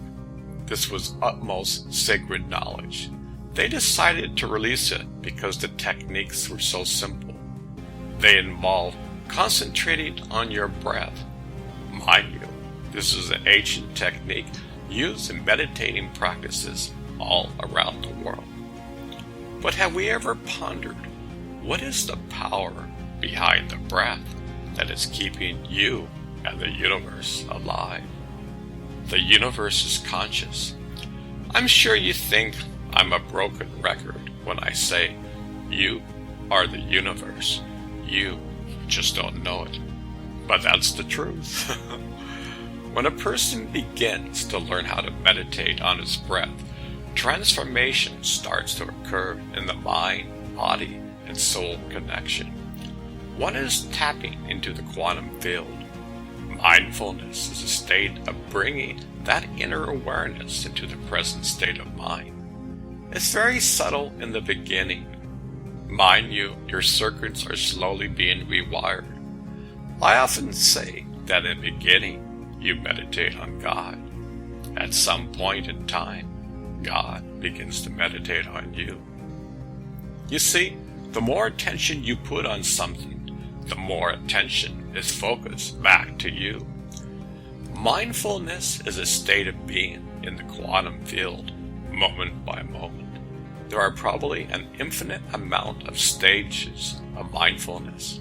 This was utmost sacred knowledge. They decided to release it because the techniques were so simple. They involve concentrating on your breath. Mind you, this is an ancient technique used in meditating practices all around the world. But have we ever pondered what is the power behind the breath that is keeping you and the universe alive? The universe is conscious. I'm sure you think I'm a broken record when I say you are the universe. You just don't know it. But that's the truth. When a person begins to learn how to meditate on his breath, transformation starts to occur in the mind, body, and soul connection. One is tapping into the quantum field. Mindfulness is a state of bringing that inner awareness into the present state of mind. It's very subtle in the beginning. Mind you, your circuits are slowly being rewired. I often say that in the beginning, you meditate on God. At some point in time, God begins to meditate on you. You see, the more attention you put on something, the more attention is focused back to you. Mindfulness is a state of being in the quantum field, moment by moment. There are probably an infinite amount of stages of mindfulness.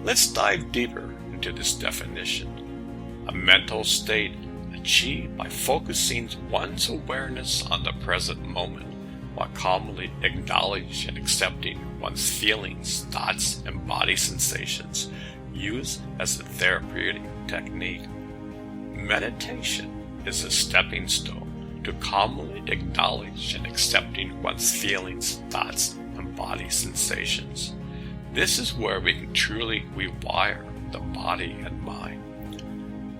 Let's dive deeper into this definition. A mental state achieved by focusing one's awareness on the present moment while calmly acknowledging and accepting one's feelings, thoughts, and body sensations, used as a therapeutic technique. Meditation is a stepping stone to calmly acknowledge and accepting one's feelings, thoughts, and body sensations. This is where we can truly rewire the body and mind.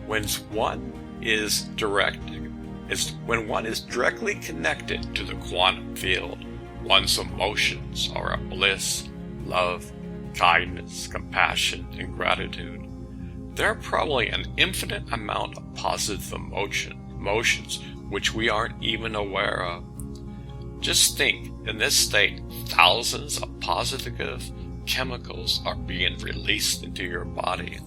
When one is directly connected to the quantum field, one's emotions are of bliss, love, kindness, compassion, and gratitude. There are probably an infinite amount of positive emotions which we aren't even aware of. Just think, in this state, thousands of positive chemicals are being released into your body.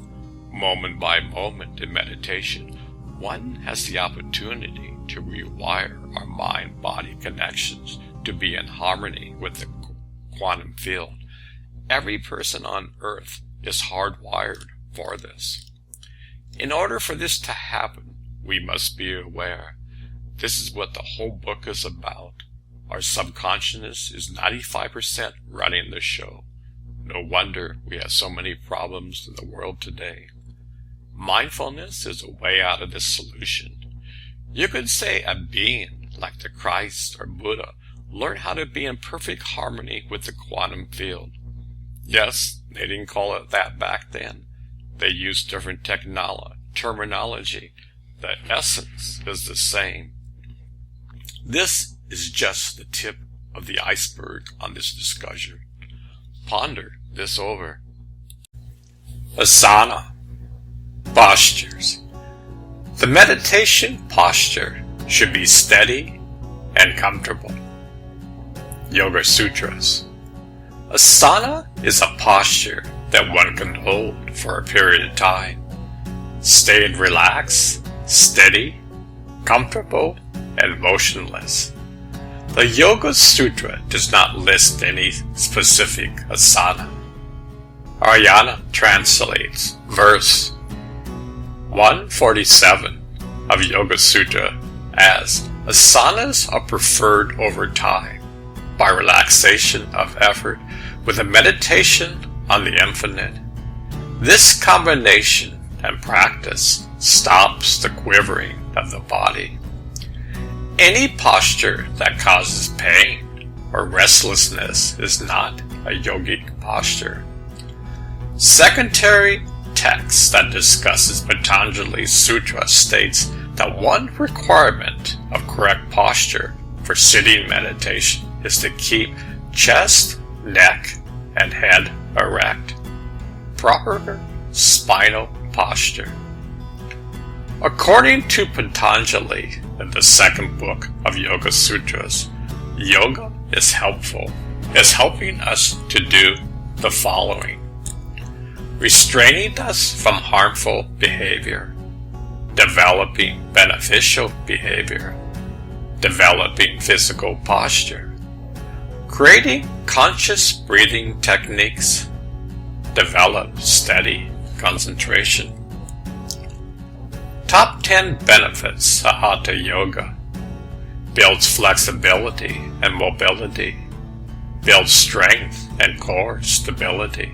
Moment by moment in meditation, one has the opportunity to rewire our mind-body connections to be in harmony with the quantum field. Every person on Earth is hardwired for this. In order for this to happen, we must be aware. This is what the whole book is about. Our subconsciousness is 95% running the show. No wonder we have so many problems in the world today. Mindfulness is a way out of this solution. You could say a being like the Christ or Buddha learned how to be in perfect harmony with the quantum field. Yes, they didn't call it that back then. They used different terminology. The essence is the same. This is just the tip of the iceberg on this discussion. Ponder this over. Asana. Postures. The meditation posture should be steady and comfortable. Yoga Sutras. Asana is a posture that one can hold for a period of time. Stay relaxed, steady, comfortable, and motionless. The Yoga Sutra does not list any specific asana. Ayana translates verse 147 of Yoga Sutra as asanas are preferred over time by relaxation of effort with a meditation on the infinite. This combination and practice stops the quivering of the body. Any posture that causes pain or restlessness is not a yogic posture. Secondary text that discusses Patanjali's Sutra states that one requirement of correct posture for sitting meditation is to keep chest, neck, and head erect. Proper spinal posture. According to Patanjali in the second book of Yoga Sutras, yoga is helping us to do the following: restraining us from harmful behavior, developing beneficial behavior, developing physical posture, creating conscious breathing techniques, develop steady concentration. Top 10 benefits of Hatha Yoga: builds flexibility and mobility, builds strength and core stability,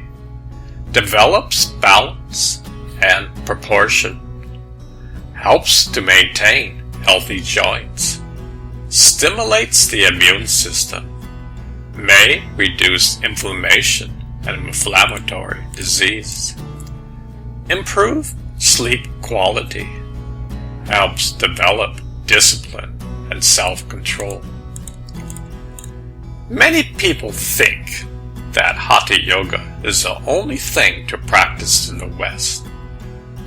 develops balance and proportion, helps to maintain healthy joints, stimulates the immune system, may reduce inflammation and inflammatory disease, improve sleep quality, helps develop discipline and self-control. Many people think that Hatha Yoga is the only thing to practice in the West.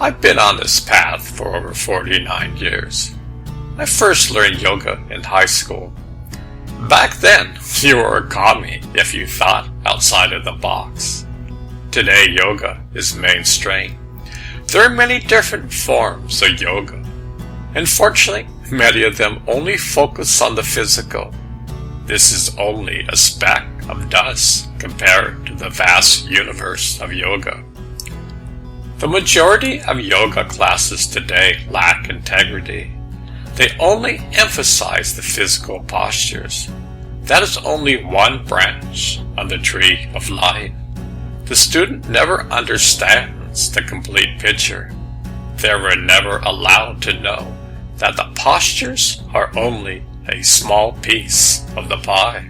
I've been on this path for over 49 years. I first learned yoga in high school. Back then, you were a commie if you thought outside of the box. Today, yoga is mainstream. There are many different forms of yoga. Unfortunately, many of them only focus on the physical. This is only a speck of dust compared to the vast universe of yoga. The majority of yoga classes today lack integrity. They only emphasize the physical postures. That is only one branch on the tree of life. The student never understands the complete picture. They were never allowed to know that the postures are only a small piece of the pie.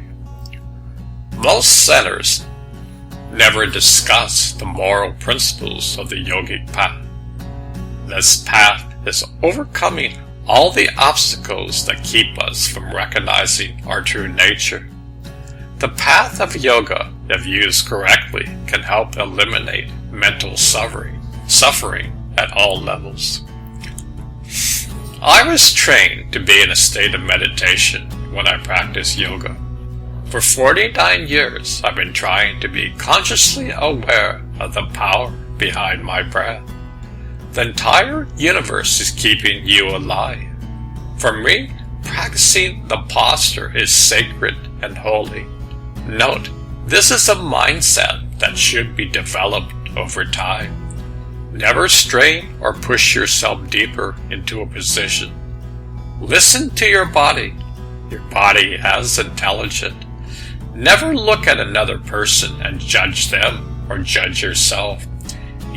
Most centers never discuss the moral principles of the yogic path. This path is overcoming all the obstacles that keep us from recognizing our true nature. The path of yoga, if used correctly, can help eliminate mental suffering at all levels. I was trained to be in a state of meditation when I practiced yoga. For 49 years, I've been trying to be consciously aware of the power behind my breath. The entire universe is keeping you alive. For me, practicing the posture is sacred and holy. Note, this is a mindset that should be developed over time. Never strain or push yourself deeper into a position. Listen to your body. Your body is intelligent. Never look at another person and judge them or judge yourself.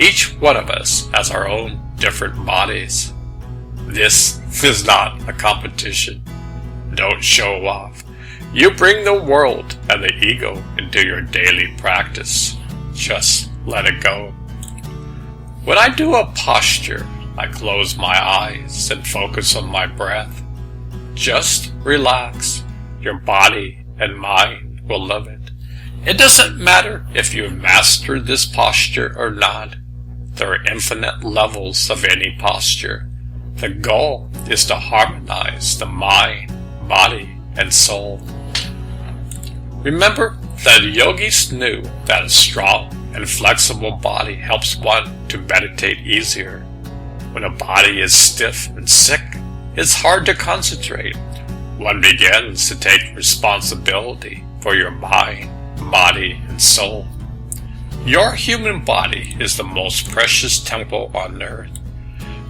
Each one of us has our own different bodies. This is not a competition. Don't show off. You bring the world and the ego into your daily practice. Just let it go. When I do a posture, I close my eyes and focus on my breath. Just relax. Your body and mind will love it. It doesn't matter if you have mastered this posture or not. There are infinite levels of any posture. The goal is to harmonize the mind, body, and soul. Remember that yogis knew that a strong and flexible body helps one to meditate easier. When a body is stiff and sick, it's hard to concentrate. One begins to take responsibility for your mind, body, and soul. Your human body is the most precious temple on earth.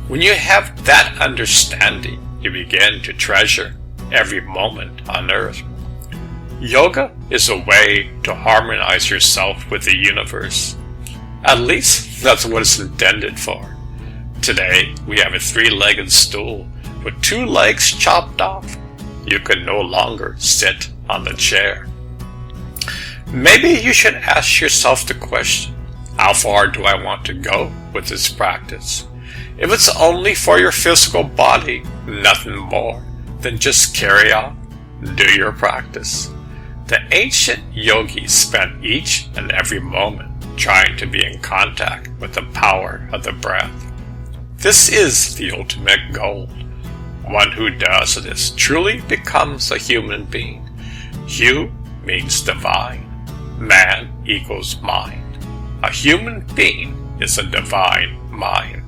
When you have that understanding, you begin to treasure every moment on earth. Yoga is a way to harmonize yourself with the universe. At least that's what it's intended for. Today, we have a 3-legged stool with 2 legs chopped off. You can no longer sit on the chair. Maybe you should ask yourself the question, how far do I want to go with this practice? If it's only for your physical body, nothing more, then just carry on. Do your practice. The ancient yogis spent each and every moment trying to be in contact with the power of the breath. This is the ultimate goal. One who does this truly becomes a human being. Hu means divine. Man equals mind. A human being is a divine mind.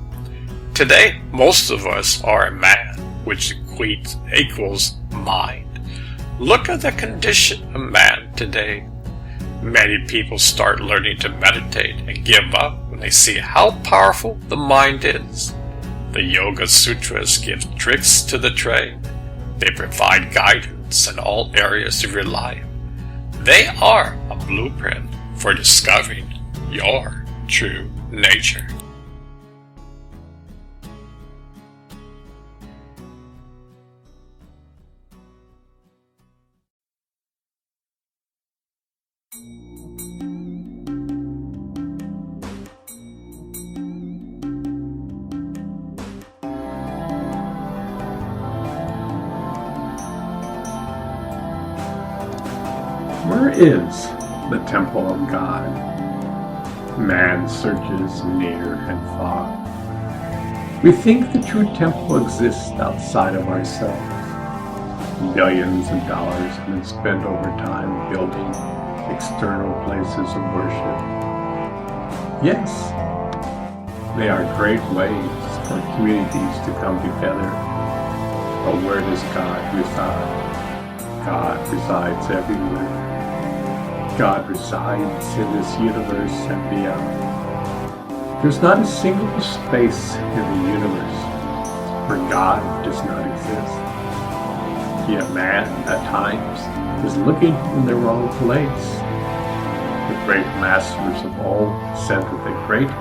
Today, most of us are a man, which equals mind. Look at the condition of man today. Many people start learning to meditate and give up when they see how powerful the mind is. The Yoga Sutras give tricks to the trade. They provide guidance in all areas of your life. They are a blueprint for discovering your true nature. Where is the temple of God? Man searches near and far. We think the true temple exists outside of ourselves. Billions of dollars have been spent over time building external places of worship. Yes, they are great ways for communities to come together. But where does God reside? God resides everywhere. God resides in this universe and beyond. There's not a single space in the universe where God does not exist. Yet man, at times, is looking in the wrong place. The great masters of old said that the great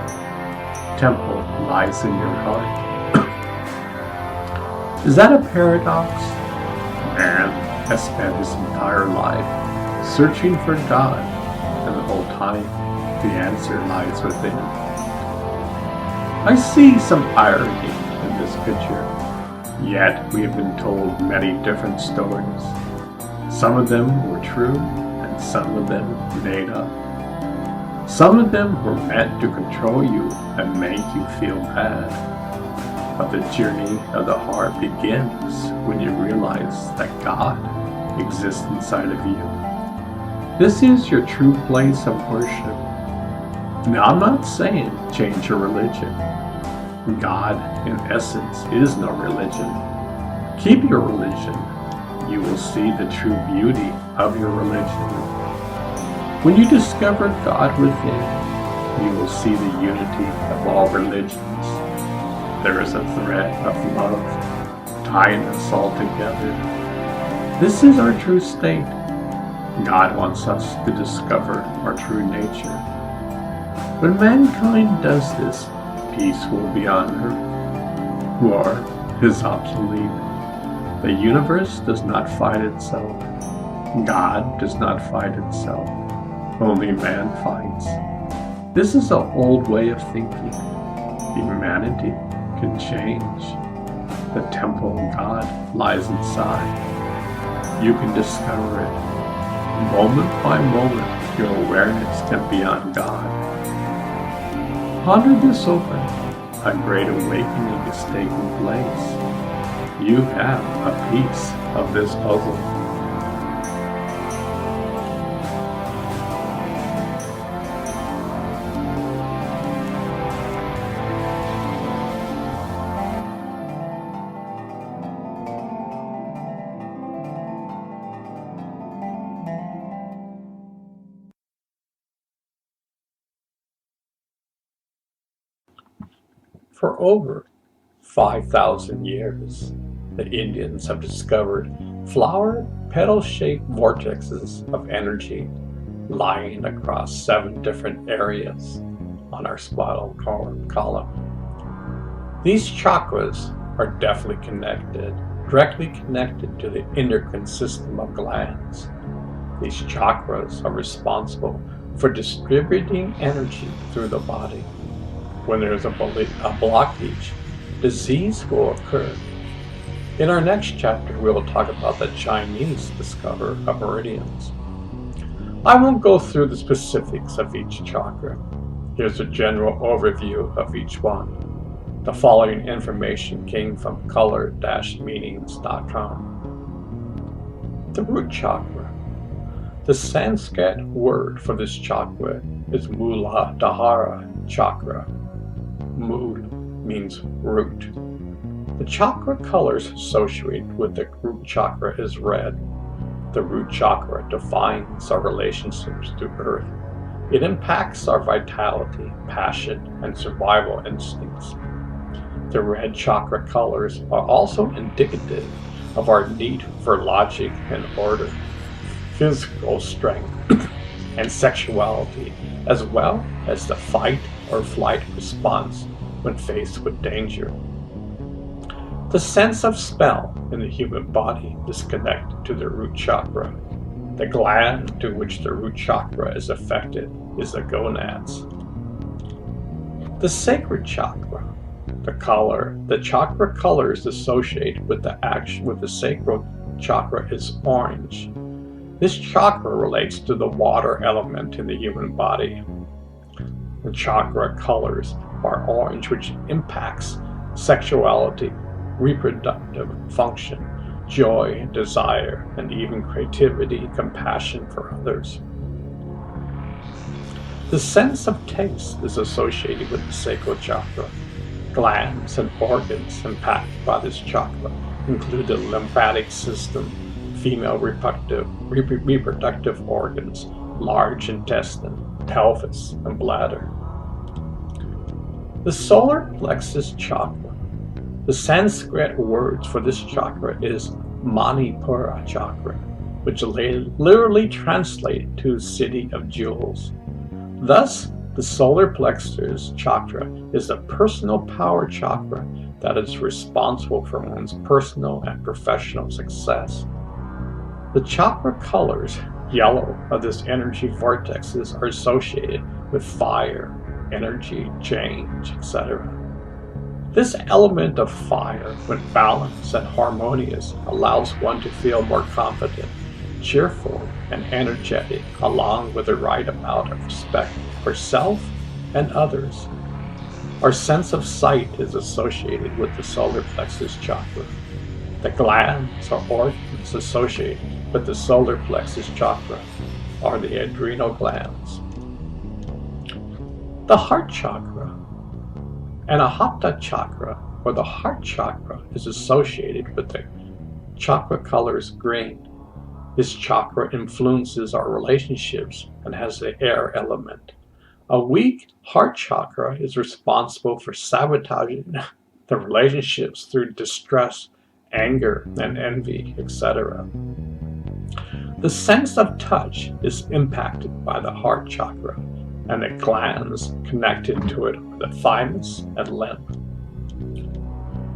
temple lies in your heart. Is that a paradox? Man has spent his entire life searching for God, and the whole time the answer lies within. I see some irony in this picture, yet we have been told many different stories. Some of them were true, and some of them made up. Some of them were meant to control you and make you feel bad. But the journey of the heart begins when you realize that God exists inside of you. This is your true place of worship. Now, I'm not saying change your religion. God, in essence, is no religion. Keep your religion. You will see the true beauty of your religion. When you discover God within, you will see the unity of all religions. There is a thread of love tying us all together. This is our true state. God wants us to discover our true nature. When mankind does this, peace will be on earth. War is obsolete. The universe does not fight itself. God does not fight itself. Only man fights. This is an old way of thinking. Humanity can change. The temple of God lies inside. You can discover it. Moment by moment, your awareness can be on God. Ponder this over. A great awakening is taking place. You have a piece of this puzzle. For over 5,000 years, the Indians have discovered flower petal-shaped vortexes of energy lying across 7 different areas on our spinal column. These chakras are definitely directly connected to the endocrine system of glands. These chakras are responsible for distributing energy through the body. When there is a blockage, disease will occur. In our next chapter, we will talk about the Chinese discoverer of meridians. I won't go through the specifics of each chakra. Here's a general overview of each one. The following information came from color-meanings.com. The root chakra. The Sanskrit word for this chakra is Muladhara chakra. Mul means root. The chakra colors associated with the root chakra is red. The root chakra defines our relationships to earth. It impacts our vitality, passion, and survival instincts. The red chakra colors are also indicative of our need for logic and order, physical strength, and sexuality, as well as the fight or flight response when faced with danger. The sense of smell in the human body is connected to the root chakra. The gland to which the root chakra is affected is the gonads. The sacred chakra. The chakra colors associated with the sacral chakra is orange. This chakra relates to the water element in the human body. The chakra colors are orange, which impacts sexuality, reproductive function, joy, desire, and even creativity, compassion for others. The sense of taste is associated with the sacral chakra. Glands and organs impacted by this chakra include the lymphatic system, female reproductive organs, large intestine, pelvis, and bladder. The solar plexus chakra. The Sanskrit words for this chakra is Manipura chakra, which literally translates to city of jewels. Thus, the solar plexus chakra is the personal power chakra that is responsible for one's personal and professional success. The chakra colors, yellow, of this energy vortexes are associated with fire, energy, change, etc. This element of fire, when balanced and harmonious, allows one to feel more confident, cheerful, and energetic, along with the right amount of respect for self and others. Our sense of sight is associated with the solar plexus chakra. The glands or organs associated with the solar plexus chakra are the adrenal glands. The heart chakra. Anahata chakra, or the heart chakra, is associated with the chakra colors green. This chakra influences our relationships and has the air element. A weak heart chakra is responsible for sabotaging the relationships through distress, anger, and envy, etc. The sense of touch is impacted by the heart chakra, and the glands connected to it are the thymus and lymph.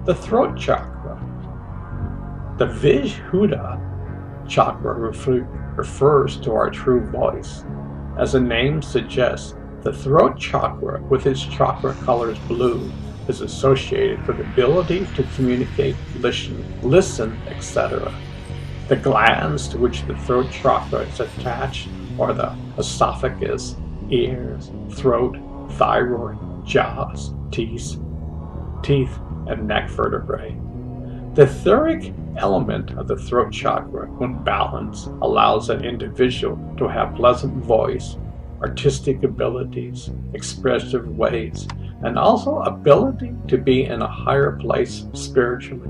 The throat chakra. The Vishuddha chakra refers to our true voice. As the name suggests, the throat chakra, with its chakra colors blue, is associated with the ability to communicate, listen, etc. The glands to which the throat chakra is attached are the esophagus, ears, throat, thyroid, jaws, teeth, and neck vertebrae. The etheric element of the throat chakra, when balanced, allows an individual to have pleasant voice, artistic abilities, expressive ways, and also ability to be in a higher place spiritually.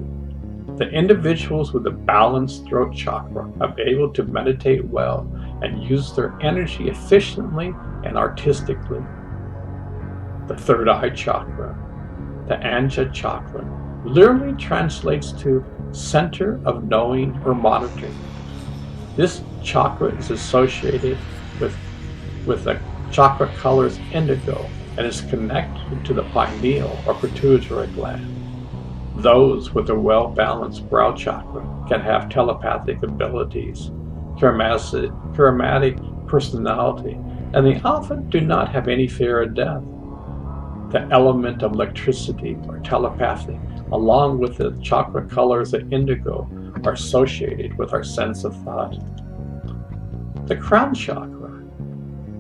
The individuals with a balanced throat chakra are able to meditate well and use their energy efficiently and artistically. The third eye chakra, the Anja chakra, literally translates to center of knowing or monitoring. This chakra is associated with the chakra colors indigo and is connected to the pineal or pituitary gland. Those with a well-balanced brow chakra can have telepathic abilities, charismatic personality, and they often do not have any fear of death. The element of electricity or telepathy, along with the chakra colors of indigo, are associated with our sense of thought. The crown chakra.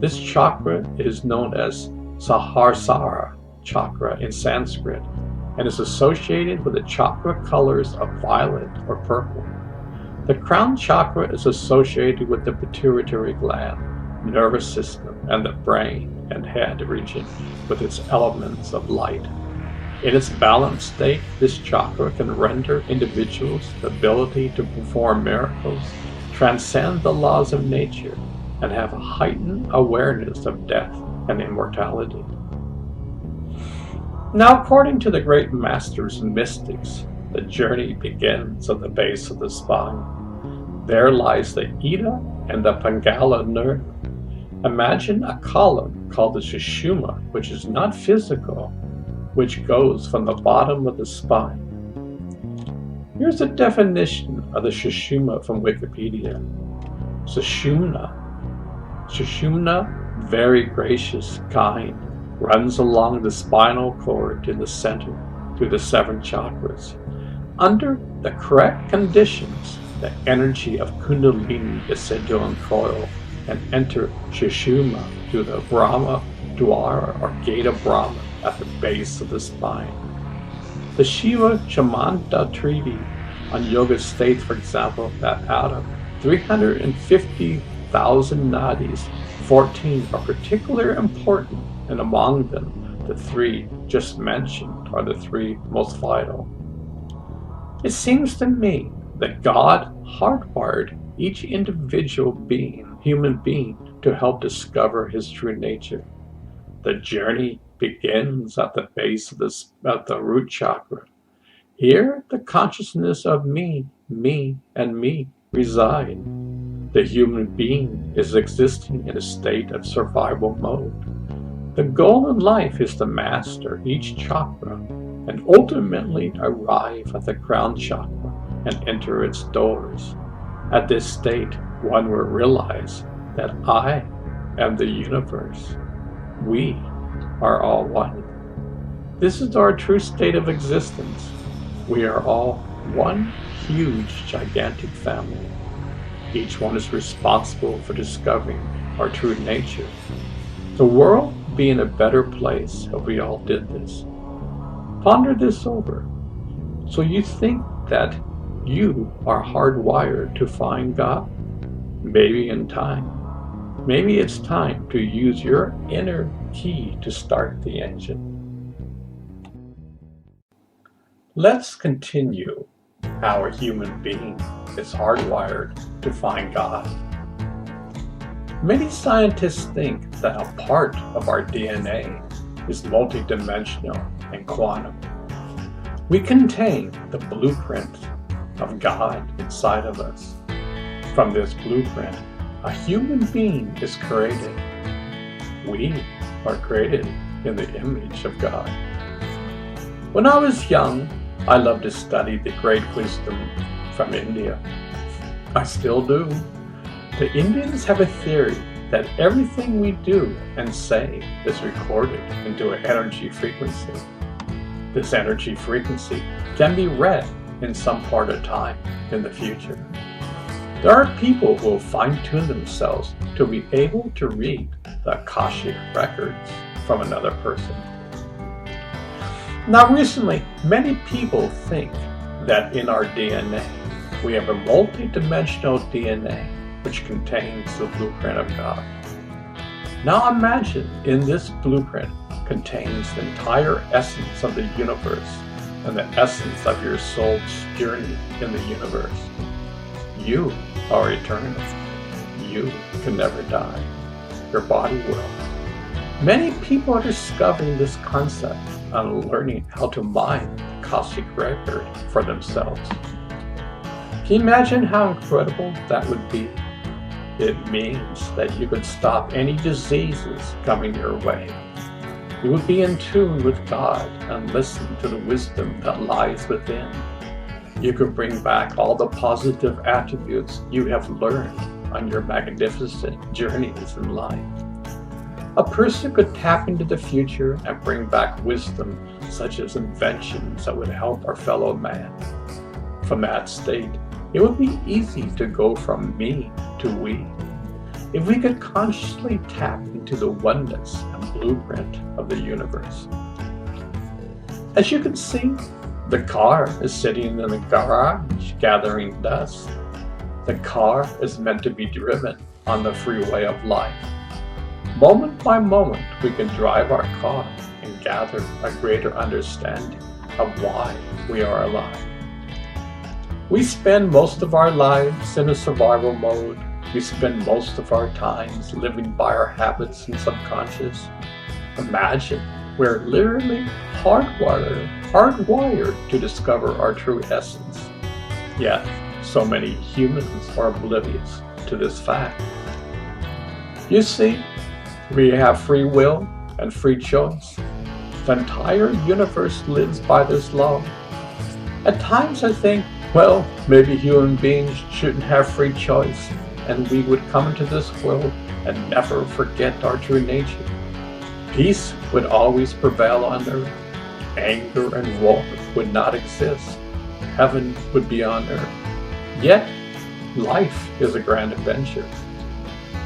This chakra is known as Sahasrara chakra in Sanskrit and is associated with the chakra colors of violet or purple. The crown chakra is associated with the pituitary gland, nervous system, and the brain and head region with its elements of light. In its balanced state, this chakra can render individuals the ability to perform miracles, transcend the laws of nature, and have a heightened awareness of death and immortality. Now, according to the great masters and mystics, the journey begins at the base of the spine. There lies the Ida and the Pingala nerve. Imagine a column called the Sashima, which is not physical, which goes from the bottom of the spine. Here's a definition of the Sashima from Wikipedia. Sashima, very gracious, kind, runs along the spinal cord in the center through the 7 chakras. Under the correct conditions, the energy of Kundalini is said to uncoil and enter Sashima through the Brahma Dwara or Gate of Brahma at the base of the spine. The Shiva Chamanta Treaty on Yoga states, for example, that out of 350,000 nadis, 14 are particularly important, and among them, the 3 just mentioned are the 3 most vital. It seems to me that God hardwired each individual human being, to help discover his true nature. The journey begins at the base of the Root Chakra. Here, the consciousness of me, and me reside. The human being is existing in a state of survival mode. The goal in life is to master each chakra and ultimately arrive at the crown chakra and enter its doors. At this state, one will realize that I am the universe. We are all one. This is our true state of existence. We are all one huge, gigantic family. Each one is responsible for discovering our true nature. The world would be in a better place if we all did this. Ponder this over. So you think that you are hardwired to find God? Maybe in time. Maybe it's time to use your inner key to start the engine. Let's continue how a human being is hardwired to find God. Many scientists think that a part of our DNA is multidimensional and quantum. We contain the blueprint of God inside of us. From this blueprint, a human being is created. We are created in the image of God. When I was young, I loved to study the great wisdom from India. I still do. The Indians have a theory that everything we do and say is recorded into an energy frequency. This energy frequency can be read in some part of time in the future. There are people who will fine-tune themselves to be able to read the Akashic records from another person. Now recently, many people think that in our DNA, we have a multi-dimensional DNA which contains the blueprint of God. Now imagine in this blueprint contains the entire essence of the universe and the essence of your soul's journey in the universe. You are eternal. You can never die. Your body will. Many people are discovering this concept and learning how to mine the Akashic record for themselves. Can you imagine how incredible that would be? It means that you could stop any diseases coming your way. You would be in tune with God and listen to the wisdom that lies within. You could bring back all the positive attributes you have learned on your magnificent journeys in life. A person could tap into the future and bring back wisdom such as inventions that would help our fellow man. From that state, it would be easy to go from me to we. If we could consciously tap into the oneness and blueprint of the universe. As you can see, the car is sitting in the garage gathering dust. The car is meant to be driven on the freeway of life. Moment by moment, we can drive our car and gather a greater understanding of why we are alive. We spend most of our lives in a survival mode. We spend most of our times living by our habits and subconscious. Imagine we're literally hardwired to discover our true essence. Yet, so many humans are oblivious to this fact. You see, we have free will and free choice. The entire universe lives by this law. At times I think, well, maybe human beings shouldn't have free choice and we would come into this world and never forget our true nature. Peace would always prevail on earth. Anger and war would not exist. Heaven would be on earth. Yet, Life is a grand adventure.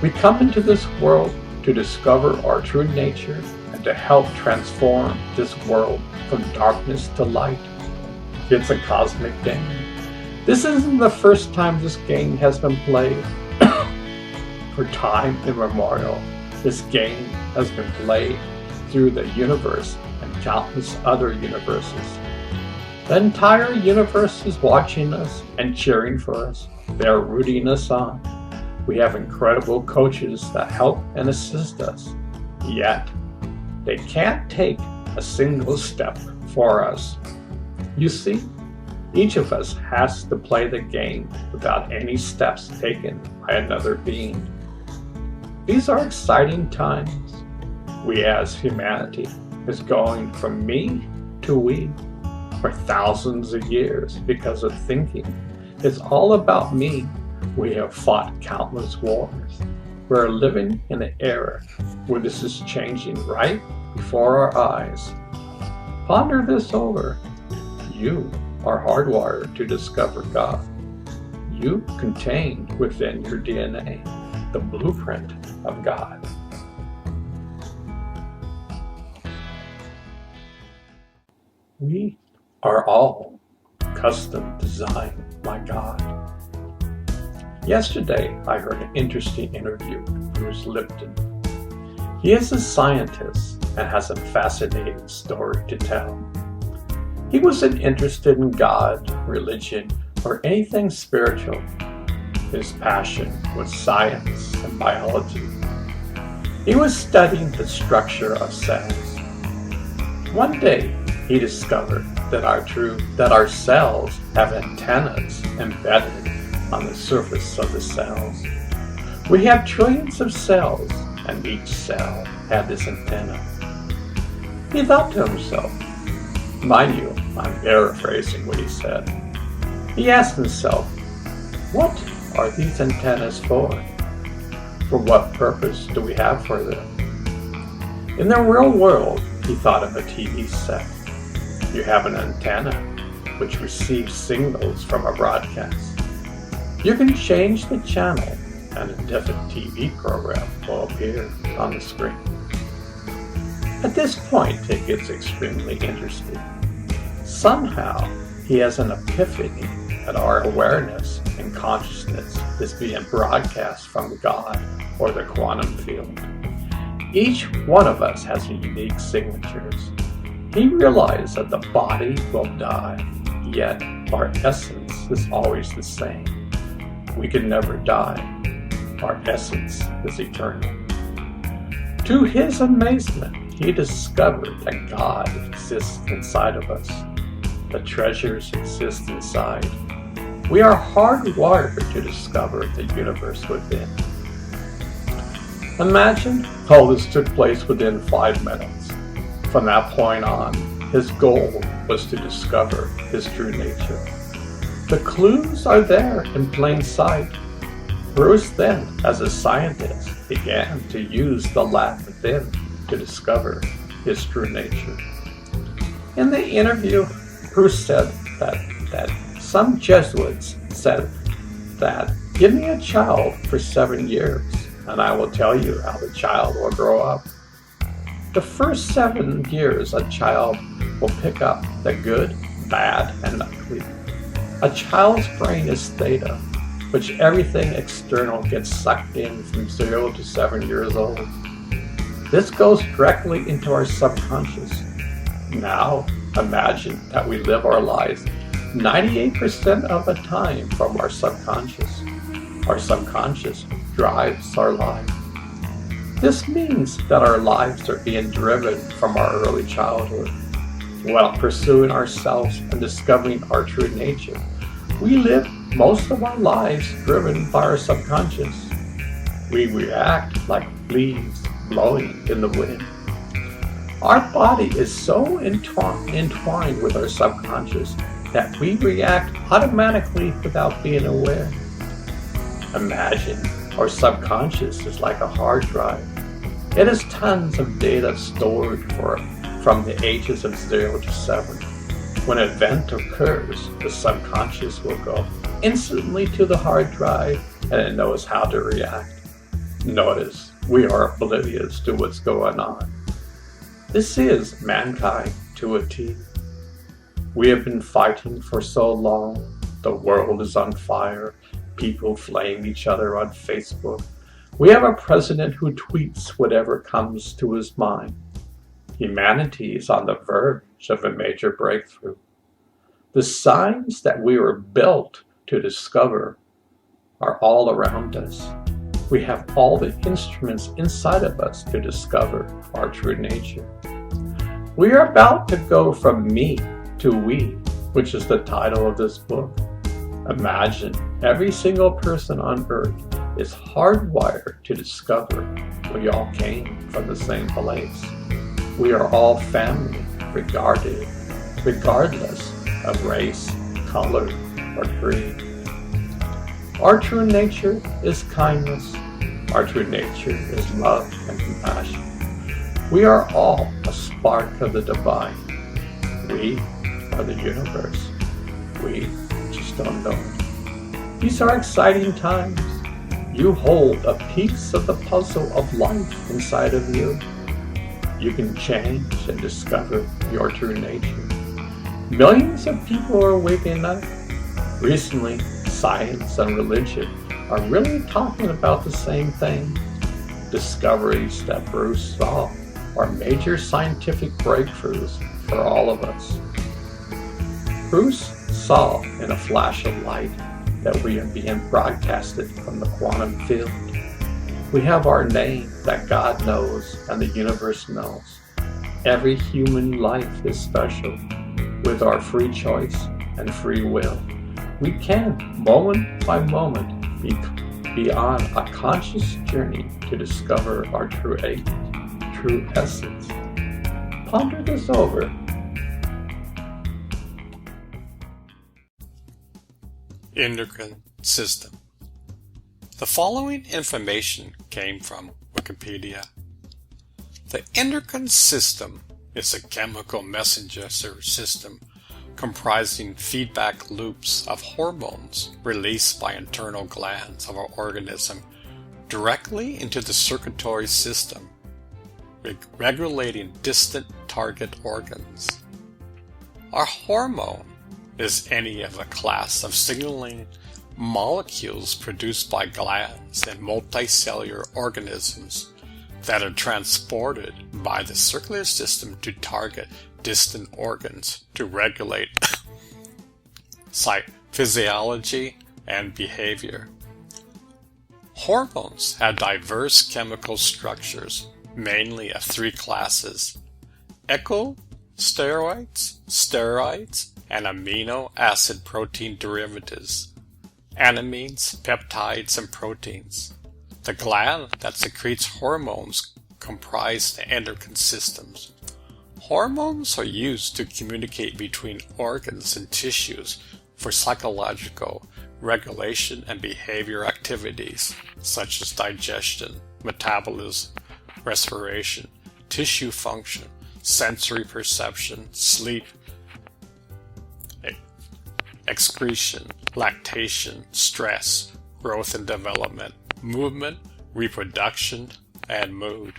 We come into this world to discover our true nature and to help transform this world from darkness to light. It's a cosmic game. This isn't the first time this game has been played. For time immemorial, this game has been played through the universe and countless other universes. The entire universe is watching us and cheering for us. They are rooting us on. We have incredible coaches that help and assist us. Yet, they can't take a single step for us. You see, each of us has to play the game without any steps taken by another being. These are exciting times. We as humanity is going from me to we for thousands of years because of thinking. It's all about me. We have fought countless wars. We're living in an era where this is changing right before our eyes. Ponder this over. You are hardwired to discover God. You contain within your DNA the blueprint of God. We are all custom designed by God. Yesterday, I heard an interesting interview with Bruce Lipton. He is a scientist and has a fascinating story to tell. He wasn't interested in God, religion, or anything spiritual. His passion was science and biology. He was studying the structure of cells. One day, he discovered that our cells have antennas embedded on the surface of the cells. We have trillions of cells, and each cell had this antenna. He thought to himself, mind you, I'm paraphrasing what he said. He asked himself, what are these antennas for? For what purpose do we have for them? In the real world, he thought of a TV set. You have an antenna which receives signals from a broadcast. You can change the channel and a different TV program will appear on the screen. At this point, it gets extremely interesting. Somehow, he has an epiphany that our awareness and consciousness is being broadcast from God or the quantum field. Each one of us has unique signatures. He realized that the body will die, yet our essence is always the same. We can never die. Our essence is eternal. To his amazement, he discovered that God exists inside of us. The treasures exist inside. We are hardwired to discover the universe within. Imagine how this took place within 5 minutes. From that point on, his goal was to discover his true nature. The clues are there in plain sight. Bruce then, as a scientist, began to use the lab within to discover his true nature. In the interview, Bruce said that some Jesuits said that, give me a child for 7 years, and I will tell you how the child will grow up. The first 7 years, a child will pick up the good, bad, and ugly. A child's brain is theta, which everything external gets sucked in from 0 to 7 years old. This goes directly into our subconscious. Now, imagine that we live our lives 98% of the time from our subconscious. Our subconscious drives our life. This means that our lives are being driven from our early childhood. While pursuing ourselves and discovering our true nature, we live most of our lives driven by our subconscious. We react like leaves blowing in the wind. Our body is so entwined with our subconscious that we react automatically without being aware. Imagine our subconscious is like a hard drive. It has tons of data stored from the ages of 0 to 7. When an event occurs, the subconscious will go, instantly to the hard drive and it knows how to react. Notice we are oblivious to what's going on. This is mankind to a T. We have been fighting for so long. The world is on fire. People flame each other on Facebook. We have a president who tweets whatever comes to his mind. Humanity is on the verge of a major breakthrough. The signs that we were built to discover are all around us. We have all the instruments inside of us to discover our true nature. We are about to go from me to we, which is the title of this book. Imagine every single person on earth is hardwired to discover we all came from the same place. We are all family, regardless of race, color, or creed. Our true nature is kindness. Our true nature is love and compassion. We are all a spark of the divine. We are the universe. We just don't know it. These are exciting times. You hold a piece of the puzzle of life inside of you. You can change and discover your true nature. Millions of people are waking up. Recently, science and religion are really talking about the same thing. Discoveries that Bruce saw are major scientific breakthroughs for all of us. Bruce saw in a flash of light that we are being broadcasted from the quantum field. We have our name that God knows and the universe knows. Every human life is special. With our free choice and free will, we can, moment by moment, be on a conscious journey to discover our true essence. Ponder this over. Endocrine System. The following information came from Wikipedia. The endocrine system is a chemical messenger system comprising feedback loops of hormones released by internal glands of our organism directly into the circulatory system, regulating distant target organs. Our hormone is any of a class of signaling molecules produced by glands and multicellular organisms that are transported by the circular system to target distant organs to regulate physiology and behavior. Hormones have diverse chemical structures, mainly of three classes: steroids, and amino acid protein derivatives, amines, peptides, and proteins. The gland that secretes hormones comprise the endocrine systems. Hormones are used to communicate between organs and tissues for psychological regulation and behavior activities such as digestion, metabolism, respiration, tissue function, sensory perception, sleep, excretion, lactation, stress, growth and development, movement, reproduction, and mood.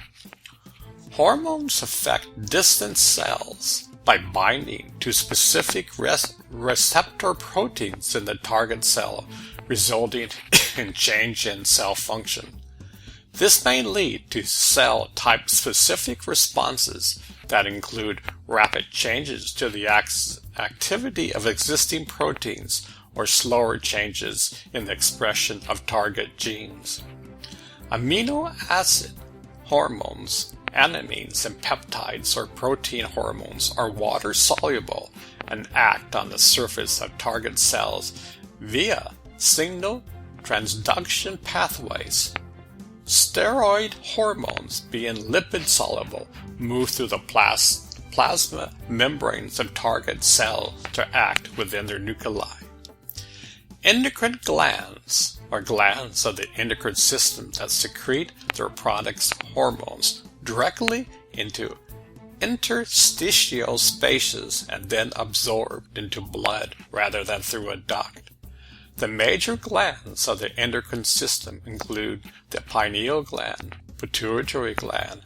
Hormones affect distant cells by binding to specific receptor proteins in the target cell, resulting in change in cell function. This may lead to cell-type specific responses that include rapid changes to the activity of existing proteins or slower changes in the expression of target genes. Amino acid hormones, amines, and peptides or protein hormones are water-soluble and act on the surface of target cells via signal transduction pathways. Steroid hormones, being lipid-soluble, move through the plasma membranes of target cells to act within their nuclei. Endocrine glands are glands of the endocrine system that secrete their products, hormones, directly into interstitial spaces and then absorbed into blood rather than through a duct. The major glands of the endocrine system include the pineal gland, pituitary gland,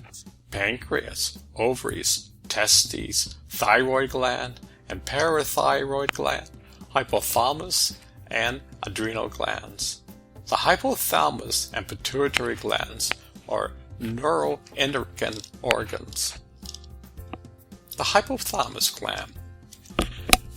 pancreas, ovaries, testes, thyroid gland, and parathyroid gland, hypothalamus, and adrenal glands. The hypothalamus and pituitary glands are neuroendocrine organs. The hypothalamus gland.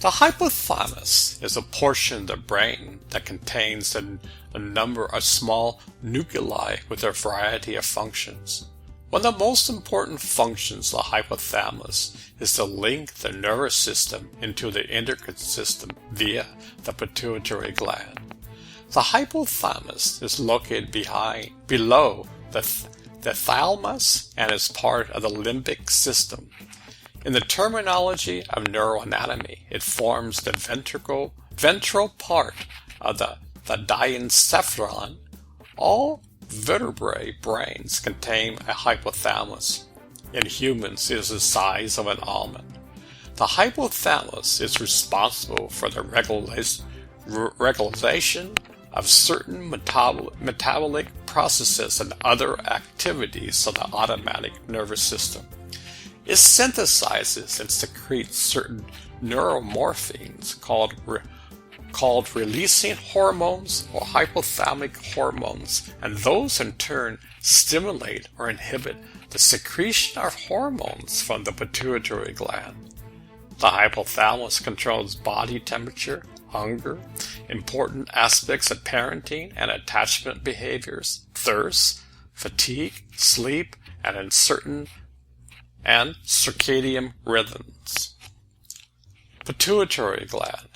The hypothalamus is a portion of the brain that contains a number of small nuclei with a variety of functions. One of the most important functions of the hypothalamus is to link the nervous system into the endocrine system via the pituitary gland. The hypothalamus is located below the thalamus and is part of the limbic system. In the terminology of neuroanatomy, it forms the ventral part of the diencephalon. All vertebrate brains contain a hypothalamus. In humans, it is the size of an almond. The hypothalamus is responsible for the regulation of certain metabolic processes and other activities of the autonomic nervous system. It synthesizes and secretes certain neuromorphines called releasing hormones or hypothalamic hormones, and those in turn stimulate or inhibit the secretion of hormones from the pituitary gland. The hypothalamus controls body temperature, hunger, important aspects of parenting and attachment behaviors, thirst, fatigue, sleep, and circadian rhythms. Pituitary gland.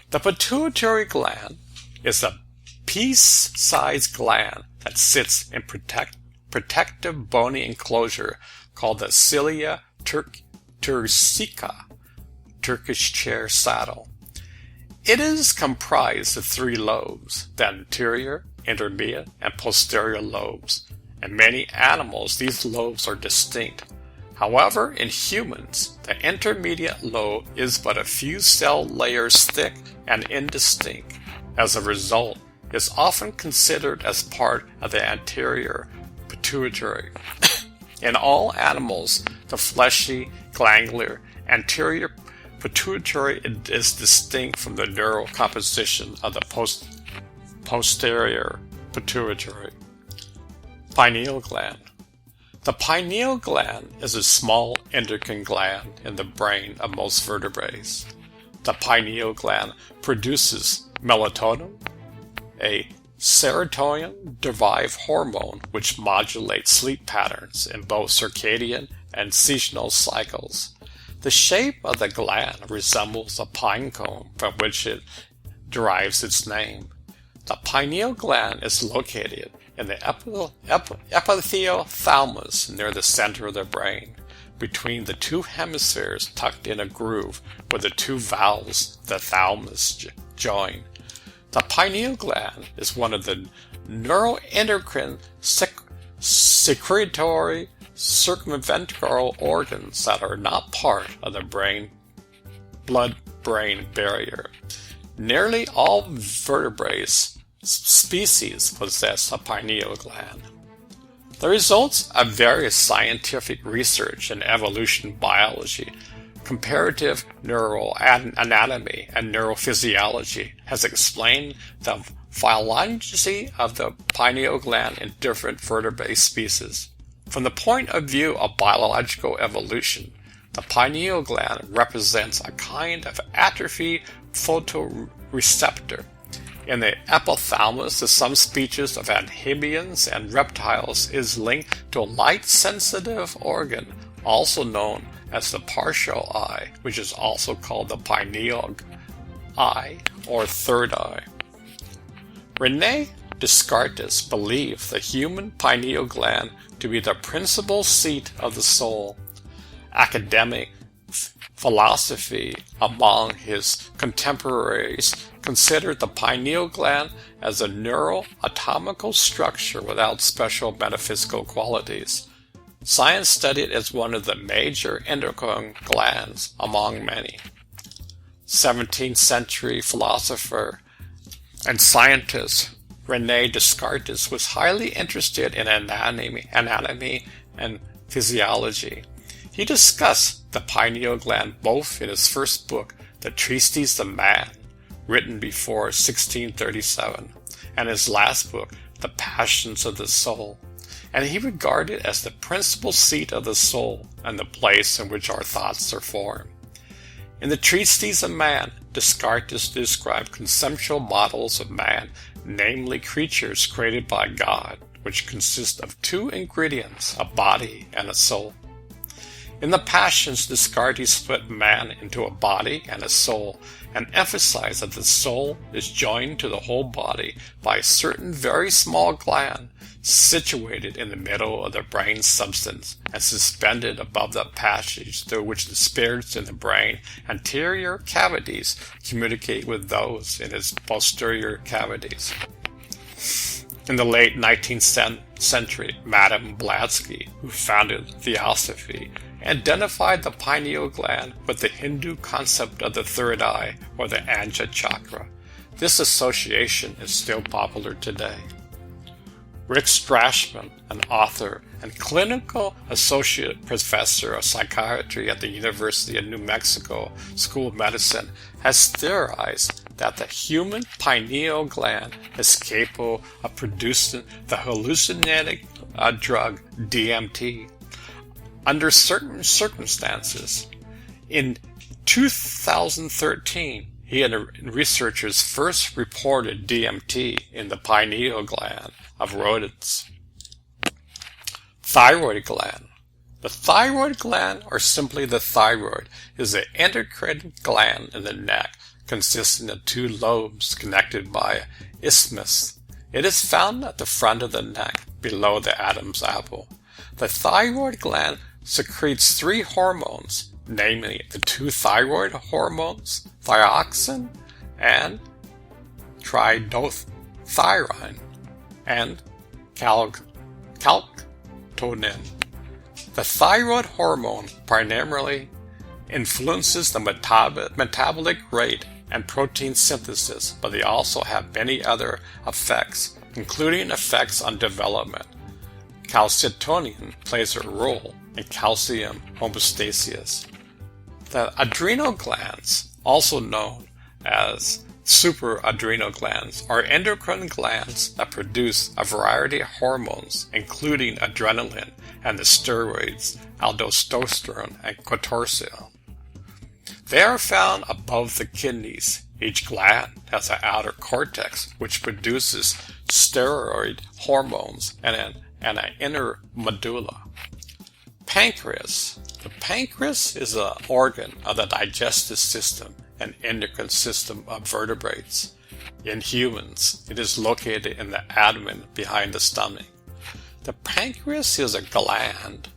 The pituitary gland is a pea-sized gland that sits in protective bony enclosure called the cilia turcica, Turkish chair saddle. It is comprised of 3 lobes, the anterior, intermediate, and posterior lobes. In many animals, these lobes are distinct. However, in humans, the intermediate lobe is but a few cell layers thick and indistinct. As a result, it is often considered as part of the anterior pituitary. In all animals, the fleshy, glandular, anterior pituitary is distinct from the neural composition of the posterior pituitary. Pineal gland. The pineal gland is a small endocrine gland in the brain of most vertebrates. The pineal gland produces melatonin, a serotonin-derived hormone which modulates sleep patterns in both circadian and seasonal cycles. The shape of the gland resembles a pine cone from which it derives its name. The pineal gland is located in the epithelial thalamus near the center of the brain, between the 2 hemispheres tucked in a groove where the 2 valves of the thalamus join. The pineal gland is one of the neuroendocrine secretory circumventricular organs that are not part of the blood-brain barrier. Nearly all vertebrate species possess a pineal gland. The results of various scientific research in evolution biology, comparative neuroanatomy, and neurophysiology has explained the phylogeny of the pineal gland in different vertebrate species. From the point of view of biological evolution, the pineal gland represents a kind of atrophied photoreceptor. In the epithalamus of some species of amphibians and reptiles is linked to a light-sensitive organ, also known as the partial eye, which is also called the pineal eye or third eye. René Descartes believed the human pineal gland to be the principal seat of the soul. Academic philosophy among his contemporaries considered the pineal gland as a neuroanatomical structure without special metaphysical qualities. Science studied it as one of the major endocrine glands among many. 17th century philosopher and scientist René Descartes was highly interested in anatomy and physiology. He discussed the pineal gland both in his first book, The Tristes of Man, written before 1637, and his last book, The Passions of the Soul, and he regarded it as the principal seat of the soul and the place in which our thoughts are formed. In the Tristes of Man, Descartes described conceptual models of man, namely creatures created by God, which consist of two ingredients, a body and a soul. In the Passions, Descartes split man into a body and a soul, and emphasized that the soul is joined to the whole body by a certain very small gland situated in the middle of the brain substance and suspended above the passage through which the spirits in the brain anterior cavities communicate with those in its posterior cavities. In the late 19th century, Madame Blavatsky, who founded Theosophy, identified the pineal gland with the Hindu concept of the third eye, or the Anja chakra. This association is still popular today. Rick Strassman, an author and clinical associate professor of psychiatry at the University of New Mexico School of Medicine, has theorized that the human pineal gland is capable of producing the hallucinogenic drug DMT under certain circumstances. In 2013, he and researchers first reported DMT in the pineal gland of rodents. Thyroid gland. The thyroid gland, or simply the thyroid, is an endocrine gland in the neck consisting of two lobes connected by an isthmus. It is found at the front of the neck, below the Adam's apple. The thyroid gland secretes three hormones, namely the two thyroid hormones, thyroxine and tridothyronine, and calcitonin. The thyroid hormone primarily influences the metabolic rate and protein synthesis, but they also have many other effects, including effects on development. Calcitonin plays a role in calcium homeostasis. The adrenal glands, also known as supraadrenal glands, are endocrine glands that produce a variety of hormones, including adrenaline and the steroids aldosterone and cortisol. They are found above the kidneys. Each gland has an outer cortex which produces steroid hormones and an inner medulla. Pancreas. The pancreas is an organ of the digestive system and endocrine system of vertebrates. In humans, it is located in the abdomen behind the stomach. The pancreas is a gland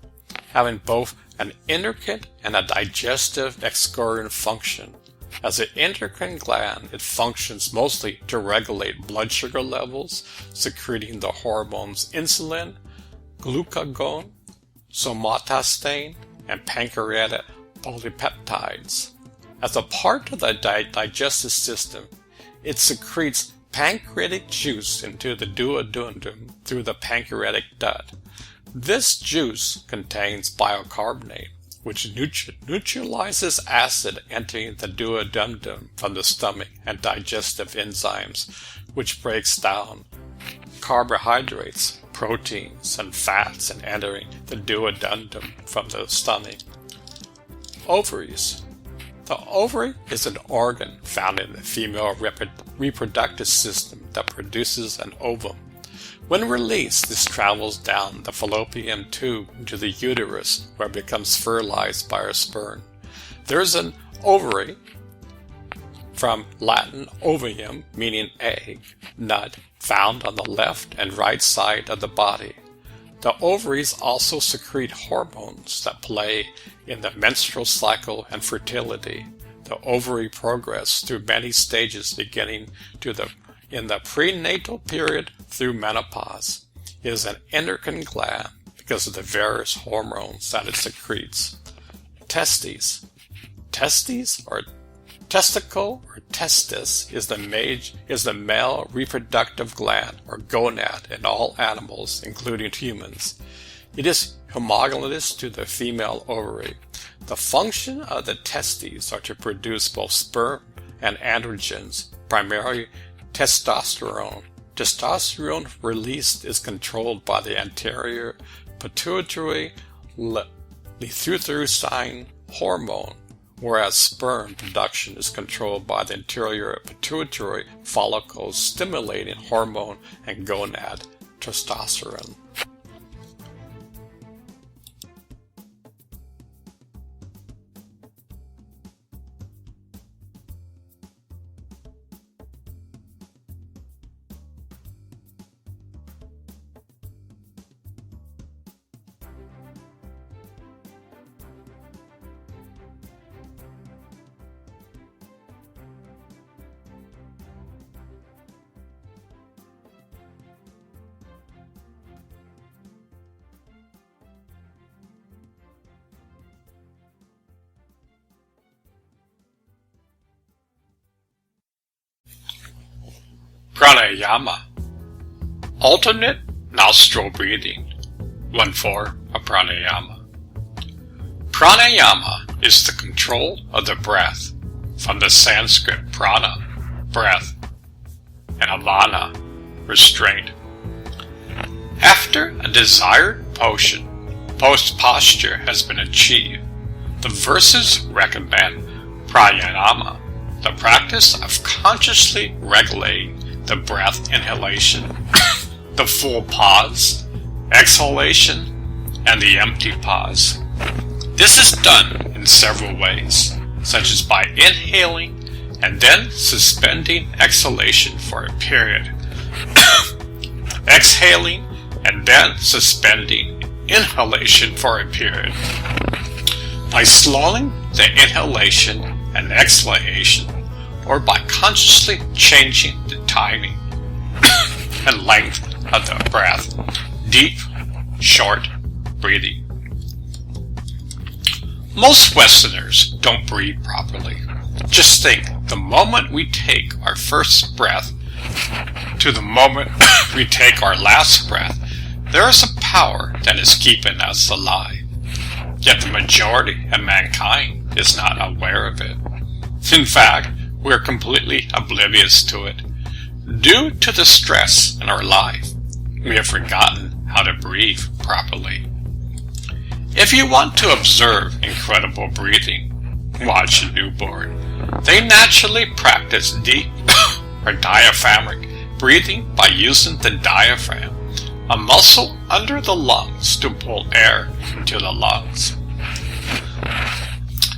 having both an endocrine and a digestive excorian function. As an endocrine gland, it functions mostly to regulate blood sugar levels, secreting the hormones insulin, glucagon, somatostatin, and pancreatic polypeptides. As a part of the digestive system, it secretes pancreatic juice into the duodenum through the pancreatic duct. This juice contains bicarbonate, which neutralizes acid entering the duodenum from the stomach, and digestive enzymes, which breaks down carbohydrates, proteins, and fats and entering the duodenum from the stomach. Ovaries. The ovary is an organ found in the female reproductive system that produces an ovum. When released, this travels down the fallopian tube into the uterus, where it becomes fertilized by our sperm. There is an ovary, from Latin ovium, meaning egg, nut, found on the left and right side of the body. The ovaries also secrete hormones that play in the menstrual cycle and fertility. The ovary progress through many stages, beginning in the prenatal period through menopause. It is an endocrine gland because of the various hormones that it secretes. Testes. Testes are Testicle or testis is the male reproductive gland or gonad in all animals, including humans. It is homologous to the female ovary. The function of the testes are to produce both sperm and androgens, primarily testosterone. Testosterone released is controlled by the anterior pituitary luteinizing hormone, whereas sperm production is controlled by the anterior pituitary follicle stimulating hormone and gonad, testosterone. Pranayama. Alternate nostril breathing. One form of pranayama. Pranayama is the control of the breath, from the Sanskrit prana, breath, and avana, restraint. After a desired posture has been achieved, the verses recommend pranayama, the practice of consciously regulating the breath inhalation, the full pause, exhalation, and the empty pause. This is done in several ways, such as by inhaling and then suspending exhalation for a period, exhaling and then suspending inhalation for a period, by slowing the inhalation and exhalation, or by consciously changing the timing and length of the breath, deep, short breathing. Most Westerners don't breathe properly. Just think, the moment we take our first breath to the moment we take our last breath, there is a power that is keeping us alive. Yet the majority of mankind is not aware of it. In fact, we are completely oblivious to it. Due to the stress in our life, we have forgotten how to breathe properly. If you want to observe incredible breathing, watch a newborn. They naturally practice deep or diaphragmatic breathing by using the diaphragm, a muscle under the lungs, to pull air into the lungs.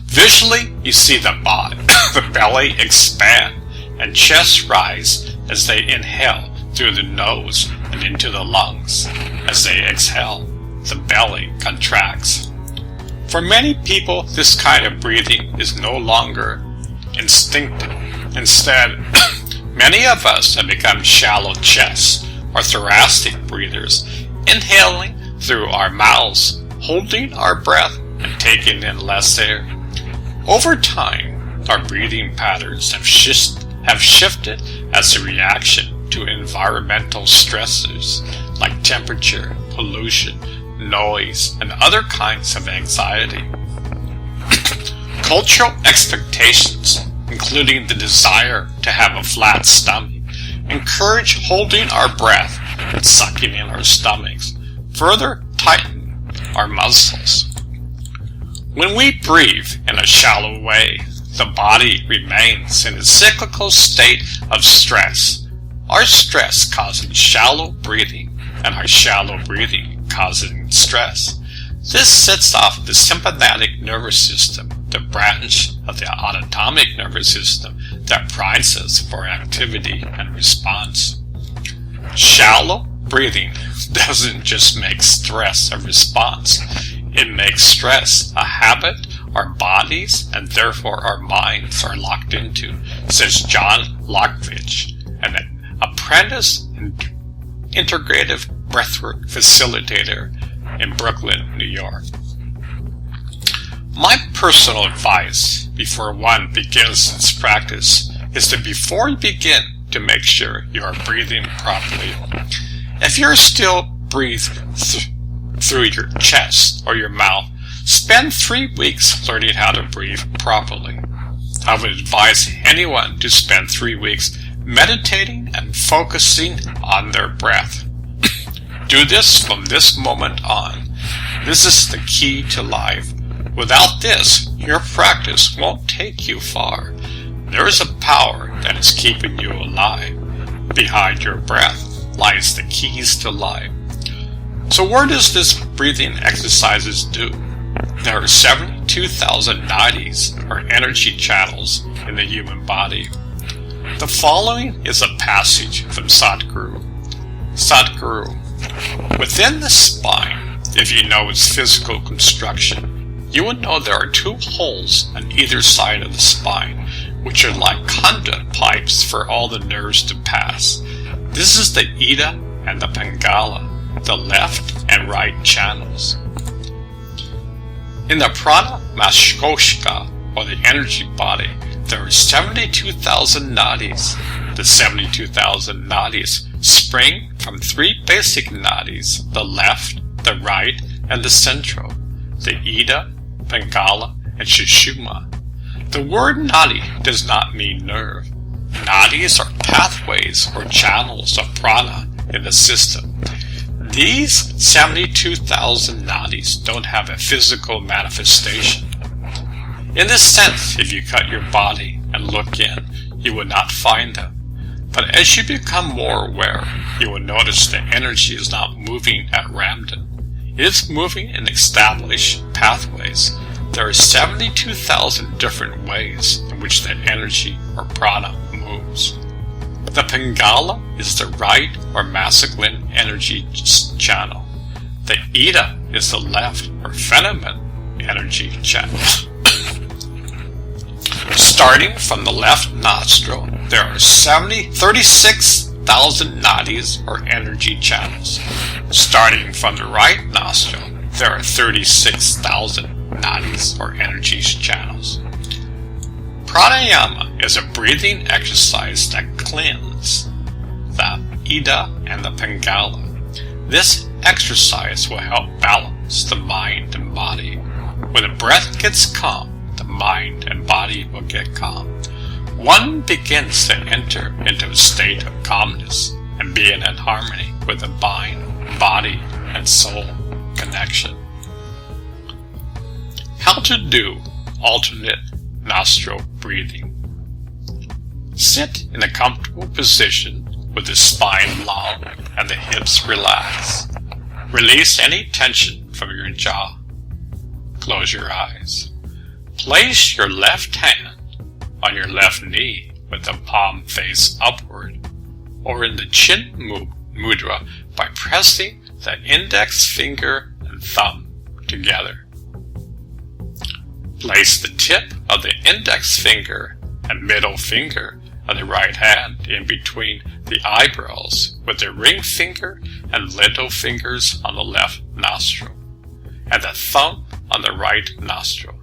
Visually, you see the belly expand and chest rise as they inhale through the nose and into the lungs. As they exhale, the belly contracts. For many people, this kind of breathing is no longer instinctive. Instead, many of us have become shallow chest or thoracic breathers, inhaling through our mouths, holding our breath and taking in less air. Over time, our breathing patterns have shifted as a reaction to environmental stressors like temperature, pollution, noise, and other kinds of anxiety. Cultural expectations, including the desire to have a flat stomach, encourage holding our breath and sucking in our stomachs, further tighten our muscles. When we breathe in a shallow way, the body remains in a cyclical state of stress. Our stress causing shallow breathing, and our shallow breathing causing stress. This sets off the sympathetic nervous system, the branch of the autonomic nervous system that prides us for activity and response. Shallow breathing doesn't just make stress a response. It makes stress a habit our bodies and therefore our minds are locked into, says John Lockridge, an apprentice integrative breathwork facilitator in Brooklyn, New York. My personal advice before one begins this practice is to, before you begin, to make sure you are breathing properly. If you're still breathing through your chest or your mouth, spend 3 weeks learning how to breathe properly. I would advise anyone to spend 3 weeks meditating and focusing on their breath. Do this from this moment on. This is the key to life. Without this, your practice won't take you far. There is a power that is keeping you alive. Behind your breath lies the keys to life. So what does this breathing exercises do? There are 72,000 nadis, or energy channels, in the human body. The following is a passage from Sadhguru. Sadhguru, within the spine, if you know its physical construction, you will know there are 2 holes on either side of the spine, which are like conduit pipes for all the nerves to pass. This is the Ida and the Pingala, the left and right channels. In the Prana Mashkoshka, or the energy body, there are 72,000 nadis. The 72,000 nadis spring from 3 basic nadis, the left, the right, and the central, the Ida, Pingala, and Sashima. The word nadi does not mean nerve. Nadis are pathways or channels of prana in the system. These 72,000 nadis don't have a physical manifestation. In this sense, if you cut your body and look in, you will not find them. But as you become more aware, you will notice the energy is not moving at random. It is moving in established pathways. There are 72,000 different ways in which that energy or prana moves. The Pingala is the right or masculine energy channel. The Ida is the left or feminine energy channel. Starting from the left nostril, there are 36,000 nadis or energy channels. Starting from the right nostril, there are 36,000 nadis or energy channels. Pranayama is a breathing exercise that cleanses the Ida and the Pingala. This exercise will help balance the mind and body. When the breath gets calm, the mind and body will get calm. One begins to enter into a state of calmness and being in harmony with the mind, body, and soul connection. How to do alternate nostril breathing. Sit in a comfortable position with the spine long and the hips relaxed. Release any tension from your jaw. Close your eyes. Place your left hand on your left knee with the palm face upward, or in the chin mudra by pressing the index finger and thumb together. Place the tip of the index finger and middle finger of the right hand in between the eyebrows with the ring finger and little fingers on the left nostril, and the thumb on the right nostril.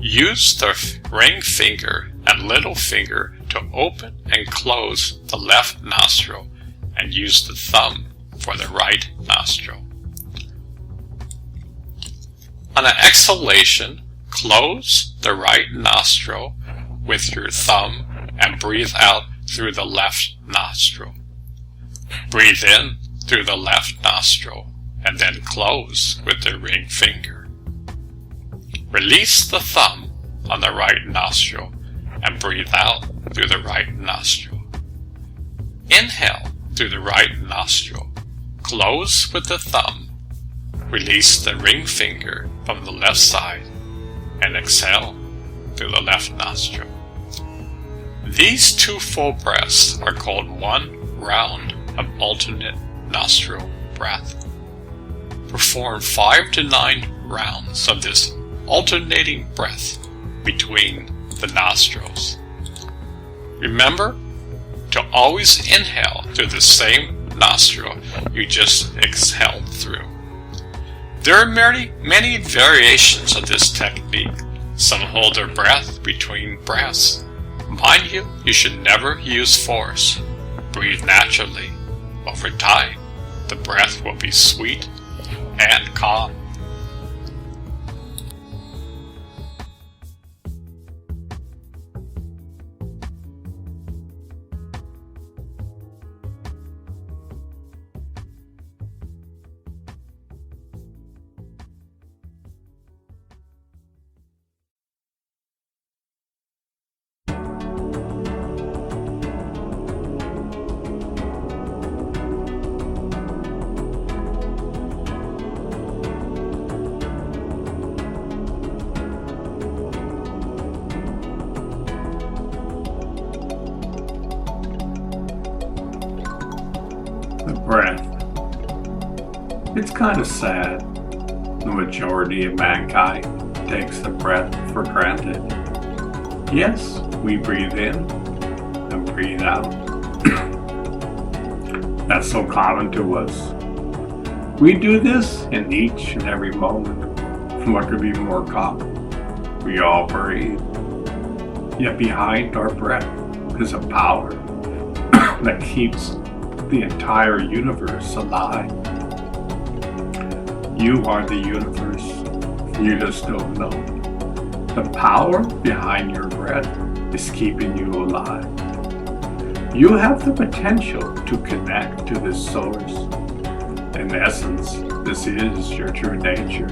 Use the ring finger and little finger to open and close the left nostril, and use the thumb for the right nostril. On an exhalation, close the right nostril with your thumb and breathe out through the left nostril. Breathe in through the left nostril and then close with the ring finger. Release the thumb on the right nostril and breathe out through the right nostril. Inhale through the right nostril. Close with the thumb. Release the ring finger from the left side and exhale through the left nostril. These 2 full breaths are called 1 round of alternate nostril breath. Perform 5 to 9 rounds of this alternating breath between the nostrils. Remember to always inhale through the same nostril you just exhaled through. There are many variations of this technique. Some hold their breath between breaths. Mind you should never use force. Breathe naturally. Over time, the breath will be sweet and calm. Breath. It's kind of sad. The majority of mankind takes the breath for granted. Yes, we breathe in and breathe out. That's so common to us. We do this in each and every moment. What could be more common? We all breathe. Yet behind our breath is a power that keeps the entire universe alive. You are the universe. You just don't know. The power behind your breath is keeping you alive. You have the potential to connect to this source. In essence, this is your true nature.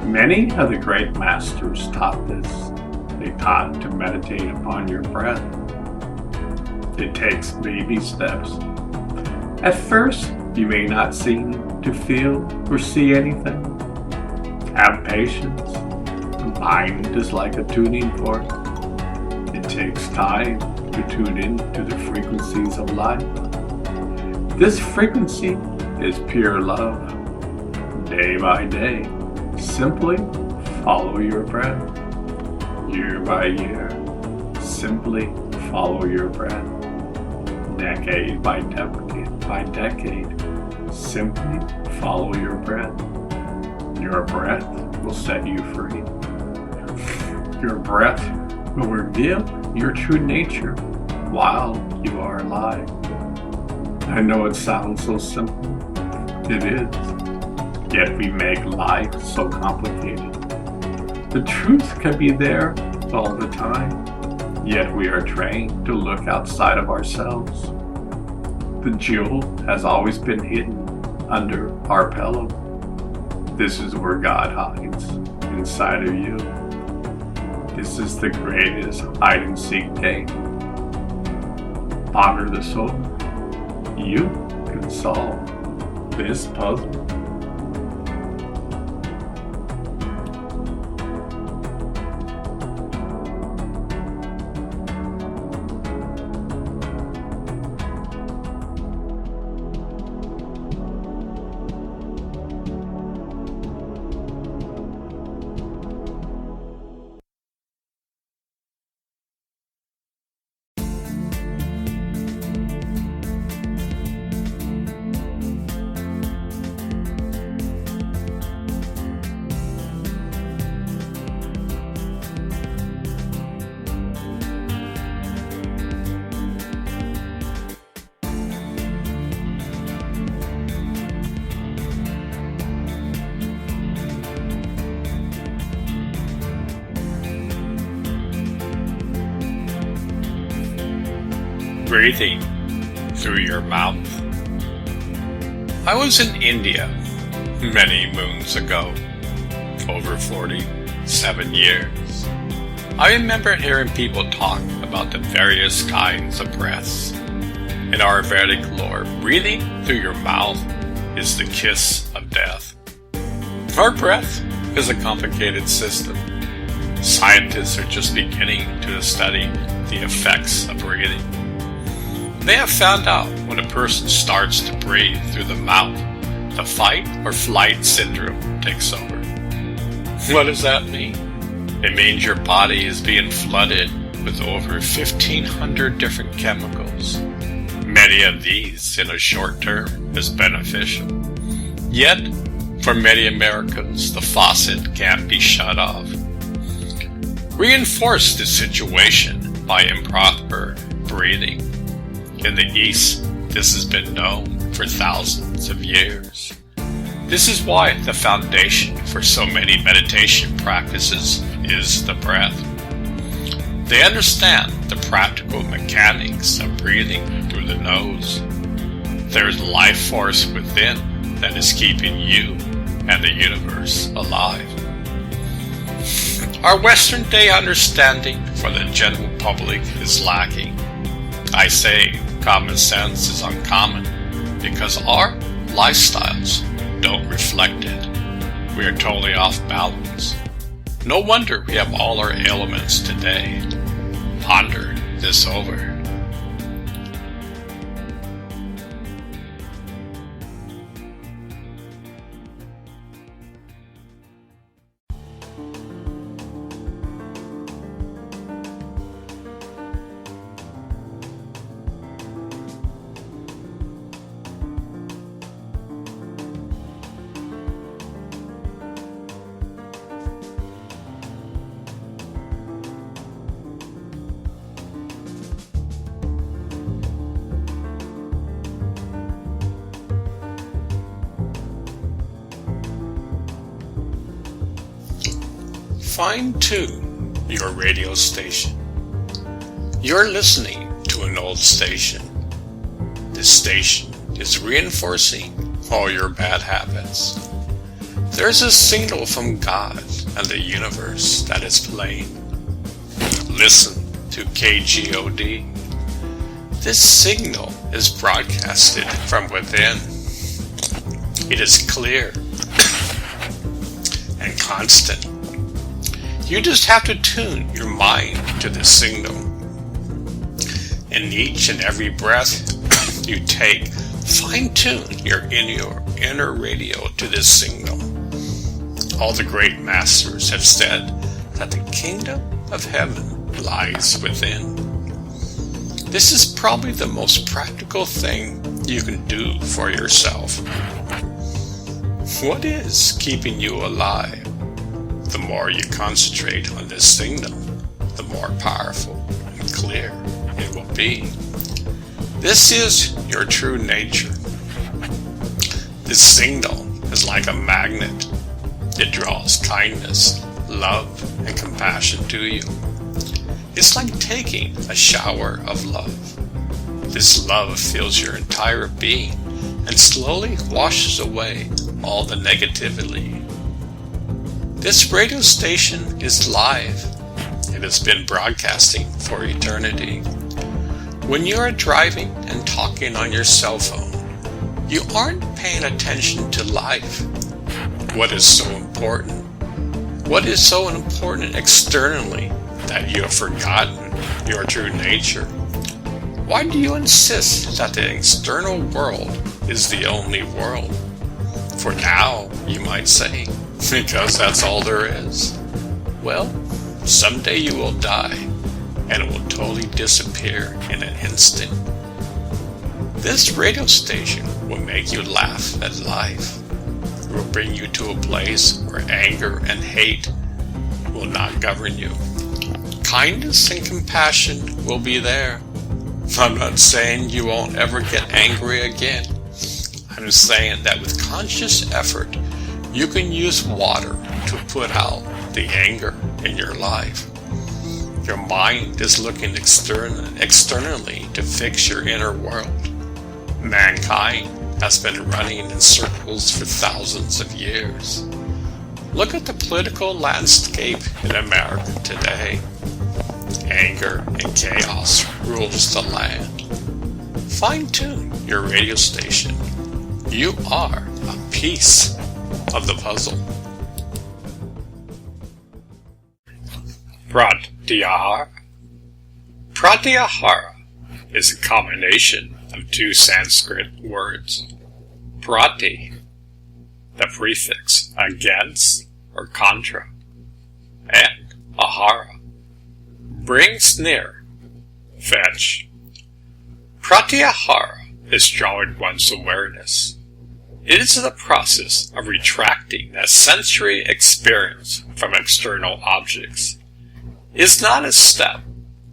Many of the great masters taught this. They taught to meditate upon your breath. It takes baby steps. At first, you may not seem to feel or see anything. Have patience. The mind is like a tuning fork. It takes time to tune in to the frequencies of life. This frequency is pure love. Day by day, simply follow your breath. Year by year, simply follow your breath. Decade by decade, simply follow your breath. Your breath will set you free. Your breath will reveal your true nature while you are alive. I know it sounds so simple. It is. Yet we make life so complicated. The truth can be there all the time. Yet we are trained to look outside of ourselves. The jewel has always been hidden under our pillow. This is where God hides, inside of you. This is the greatest hide-and-seek game. Honor the soul. You can solve this puzzle. Breathing through your mouth. I was in India many moons ago, over 47 years. I remember hearing people talk about the various kinds of breaths. In our Vedic lore, breathing through your mouth is the kiss of death. Our breath is a complicated system. Scientists are just beginning to study the effects of breathing. They have found out when a person starts to breathe through the mouth, the fight or flight syndrome takes over. What does that mean? It means your body is being flooded with over 1,500 different chemicals. Many of these in a short term is beneficial. Yet, For many Americans, the faucet can't be shut off. Reinforce the situation by improper breathing. In the East, this has been known for thousands of years. This is why the foundation for so many meditation practices is the breath. They understand the practical mechanics of breathing through the nose. There's life force within that is keeping you and the universe alive. Our Western day understanding for the general public is lacking. I say common sense is uncommon because our lifestyles don't reflect it. We are totally off balance. No wonder we have all our ailments today. Ponder this over. Fine-tune your radio station. You're listening to an old station. This station is reinforcing all your bad habits. There's a signal from God and the universe that is playing. Listen to KGOD. This signal is broadcasted from within. It is clear and constant. You just have to tune your mind to this signal. In each and every breath you take, fine-tune your inner radio to this signal. All the great masters have said that the kingdom of heaven lies within. This is probably the most practical thing you can do for yourself. What is keeping you alive? The more you concentrate on this signal, the more powerful and clear it will be. This is your true nature. This signal is like a magnet. It draws kindness, love, and compassion to you. It's like taking a shower of love. This love fills your entire being and slowly washes away all the negativity. This radio station is live. It has been broadcasting for eternity. When you are driving and talking on your cell phone, you aren't paying attention to life. What is so important? What is so important externally that you have forgotten your true nature? Why do you insist that the external world is the only world? For now, you might say, because that's all there is. Well, someday you will die, and it will totally disappear in an instant. This radio station will make you laugh at life. It will bring you to a place where anger and hate will not govern you. Kindness and compassion will be there. I'm not saying you won't ever get angry again. I'm saying that with conscious effort, you can use water to put out the anger in your life. Your mind is looking externally to fix your inner world. Mankind has been running in circles for thousands of years. Look at the political landscape in America today. Anger and chaos rules the land. Fine-tune your radio station. You are a piece of the puzzle. Pratyahara. Pratyahara is a combination of two Sanskrit words. Prati, the prefix against or contra, and ahara, brings near, fetch. Pratyahara is drawing one's awareness. It is the process of retracting that sensory experience from external objects. It is not a step.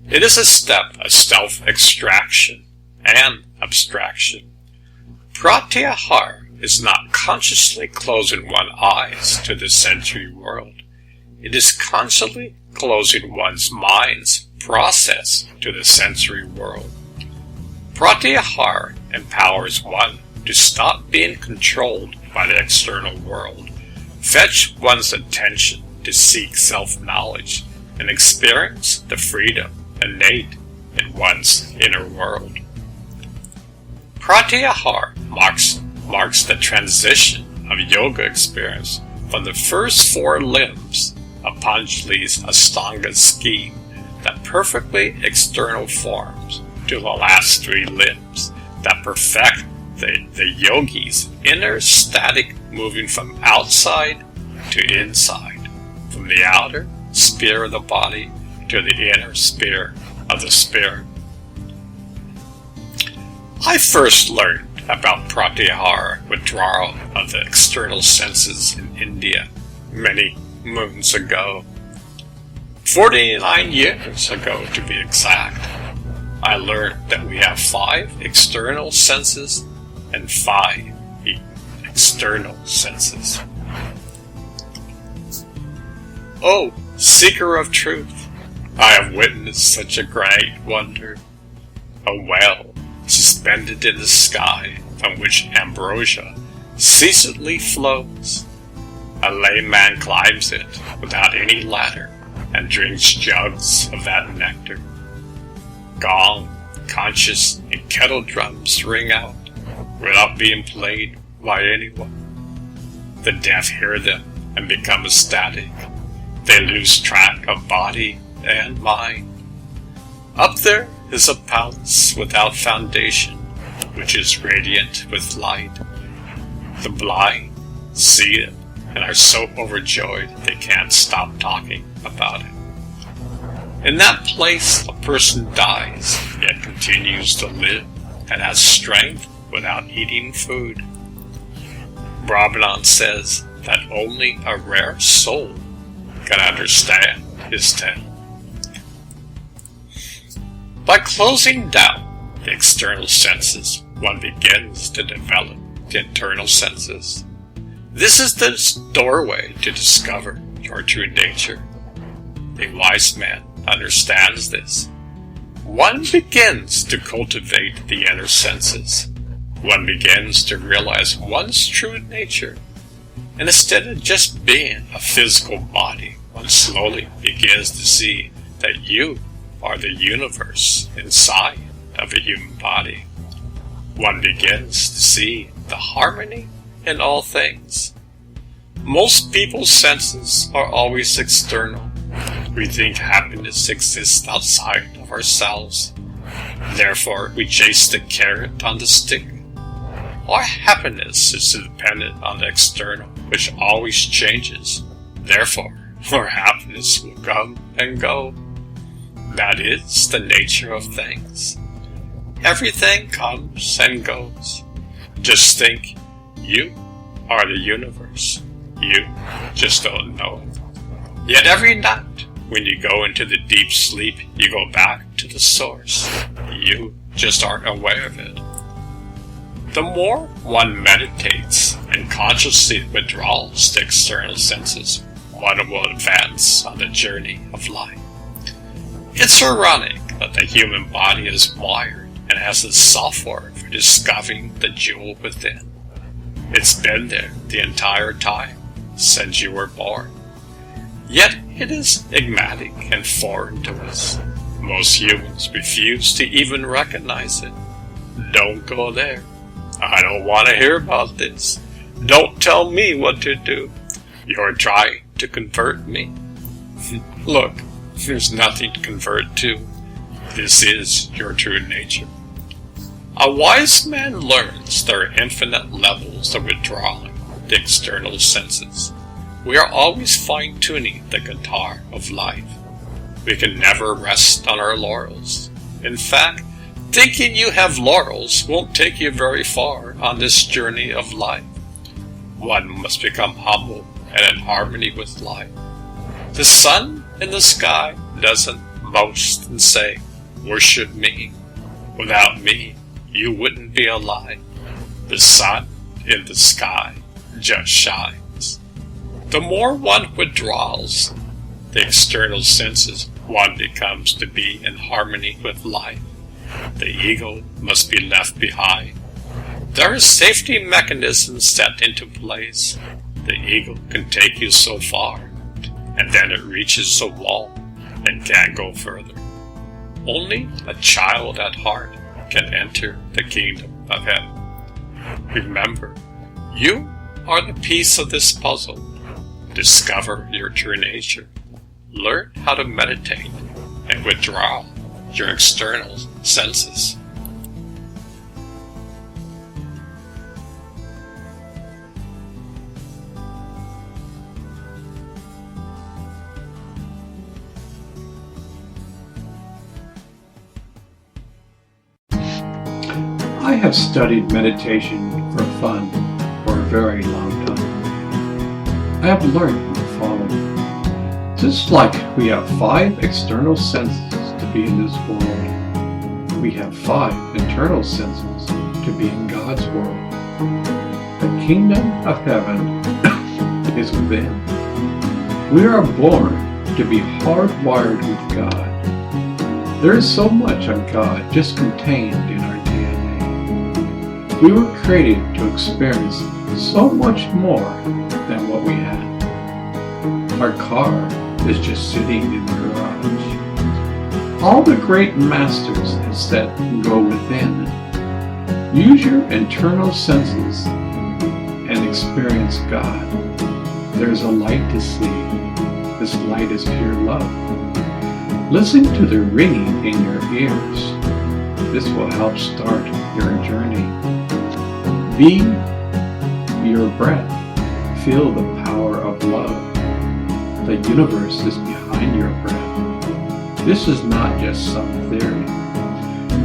It is a step of self-extraction and abstraction. Pratyahara is not consciously closing one's eyes to the sensory world. It is consciously closing one's mind's process to the sensory world. Pratyahara empowers one to stop being controlled by the external world, fetch one's attention to seek self-knowledge, and experience the freedom innate in one's inner world. Pratyahara marks the transition of yoga experience from the first 4 limbs of Patanjali's Ashtanga scheme that perfectly external forms to the last 3 limbs that perfect the yogi's inner static moving from outside to inside, from the outer sphere of the body to the inner sphere of the spirit. I first learned about Pratyahara withdrawal of the external senses in India many moons ago. 49 years ago to be exact. I learned that we have 5 external senses and 5 external senses. Oh, seeker of truth, I have witnessed such a great wonder. A well suspended in the sky from which ambrosia ceaselessly flows. A layman climbs it without any ladder and drinks jugs of that nectar. Gong, conches, and kettle drums ring out without being played by anyone. The deaf hear them and become ecstatic. They lose track of body and mind. Up there is a palace without foundation, which is radiant with light. The blind see it and are so overjoyed they can't stop talking about it. In that place, a person dies, yet continues to live and has strength without eating food. Brahmanan says that only a rare soul can understand his tale. By closing down the external senses, one begins to develop the internal senses. This is the doorway to discover your true nature. A wise man understands this. One begins to cultivate the inner senses. One begins to realize one's true nature. And instead of just being a physical body, one slowly begins to see that you are the universe inside of a human body. One begins to see the harmony in all things. Most people's senses are always external. We think happiness exists outside of ourselves. Therefore, we chase the carrot on the stick. Our happiness is dependent on the external, which always changes. Therefore, our happiness will come and go. That is the nature of things. Everything comes and goes. Just think, you are the universe. You just don't know it. Yet every night, when you go into the deep sleep, you go back to the source. You just aren't aware of it. The more one meditates and consciously withdraws the external senses, one will advance on the journey of life. It's ironic that the human body is wired and has the software for discovering the jewel within. It's been there the entire time since you were born. Yet it is enigmatic and foreign to us. Most humans refuse to even recognize it. Don't go there. I don't want to hear about this. Don't tell me what to do. You're trying to convert me. Look, there's nothing to convert to. This is your true nature. A wise man learns there are infinite levels of withdrawing the external senses. We are always fine-tuning the guitar of life. We can never rest on our laurels. In fact, thinking you have laurels won't take you very far on this journey of life. one must become humble and in harmony with life. The sun in the sky doesn't boast and say, "Worship me. Without me, you wouldn't be alive." The sun in the sky just shines. The more one withdraws the external senses, one becomes to be in harmony with life. The ego must be left behind. There are safety mechanisms set into place. The ego can take you so far, and then it reaches a wall and can't go further. Only a child at heart can enter the kingdom of heaven. Remember, you are the piece of this puzzle. Discover your true nature. Learn how to meditate and withdraw your external senses. I have studied meditation for fun for a very long time. I have learned the following. Just like we have 5 external senses to be in this world, we have 5 internal senses to be in God's world. The kingdom of heaven is within. We are born to be hardwired with God. There is so much of God just contained in our DNA. We were created to experience so much more than what we had. Our car is just sitting in the garage. All the great masters have said, go within. Use your internal senses and experience God. There's a light to see. This light is pure love. Listen to the ringing in your ears. This will help start your journey. Be your breath. Feel the power of love. The universe is behind your breath. This is not just some theory.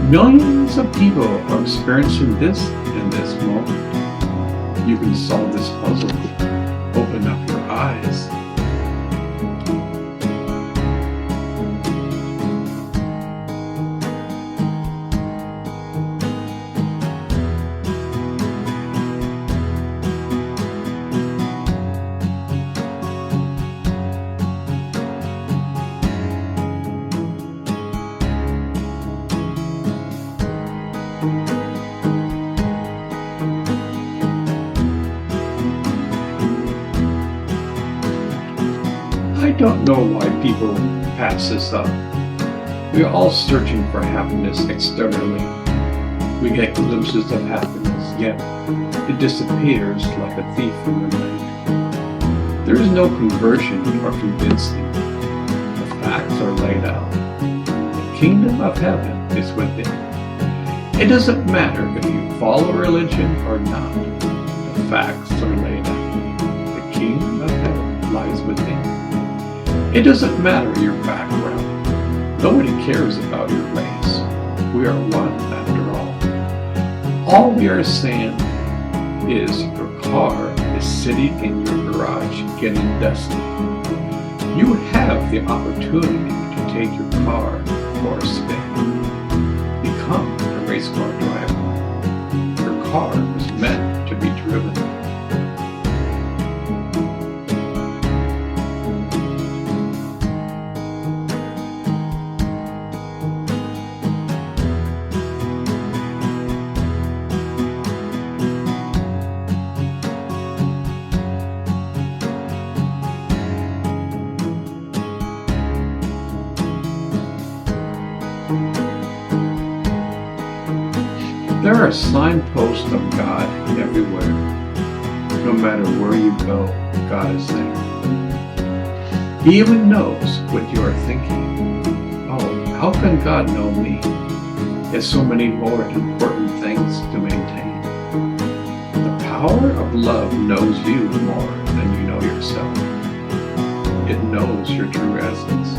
Millions of people are experiencing this in this moment. You can solve this puzzle. Open up your eyes. I don't know why people pass this up. We are all searching for happiness externally. We get glimpses of happiness, yet it disappears like a thief in the night. There is no conversion or convincing. The facts are laid out. The kingdom of heaven is within. It doesn't matter if you follow religion or not. The facts are laid out. The kingdom of heaven lies within. It doesn't matter your background. Nobody cares about your race. We are one after all. All we are saying is your car is sitting in your garage getting dusty. You have the opportunity to take your car for a spin. Become a race car driver. Your car is meant to be driven. There are signposts of God everywhere. No matter where you go, God is there. He even knows what you are thinking. Oh, how can God know me? There's so many more important things to maintain. The power of love knows you more than you know yourself. It knows your true essence.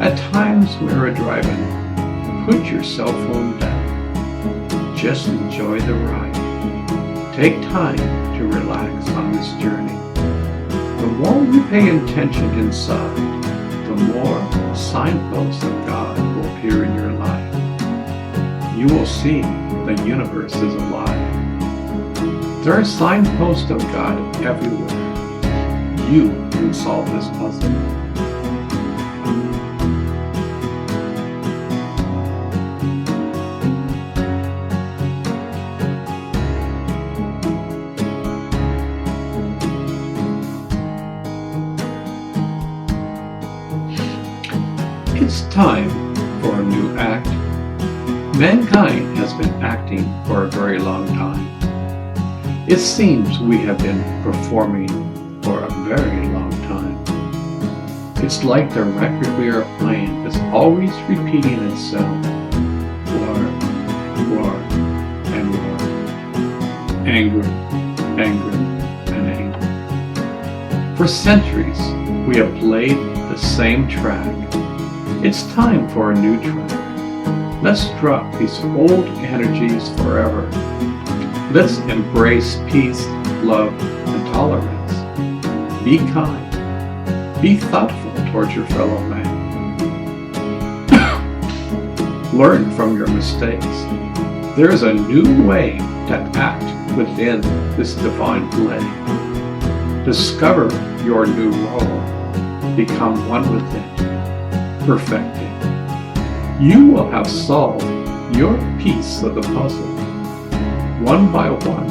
At times when you're driving, put your cell phone down. Just enjoy the ride. Take time to relax this journey. The more you pay attention inside, the more signposts of God will appear in your life. You will see the universe is alive. There are signposts of God everywhere. You can solve this puzzle. It's time for a new act. Mankind has been acting for a very long time. It seems we have been performing for a very long time. It's like the record we are playing is always repeating itself. War, war, and war. Anger, anger, and anger. For centuries, we have played the same track. It's time for a new track. Let's drop these old energies forever. Let's embrace peace, love, and tolerance. Be kind. Be thoughtful towards your fellow man. Learn from your mistakes. There is a new way to act within this divine play. Discover your new role. Become one with it. Perfect it. You will have solved your piece of the puzzle. One by one,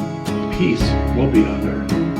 peace will be unearthed.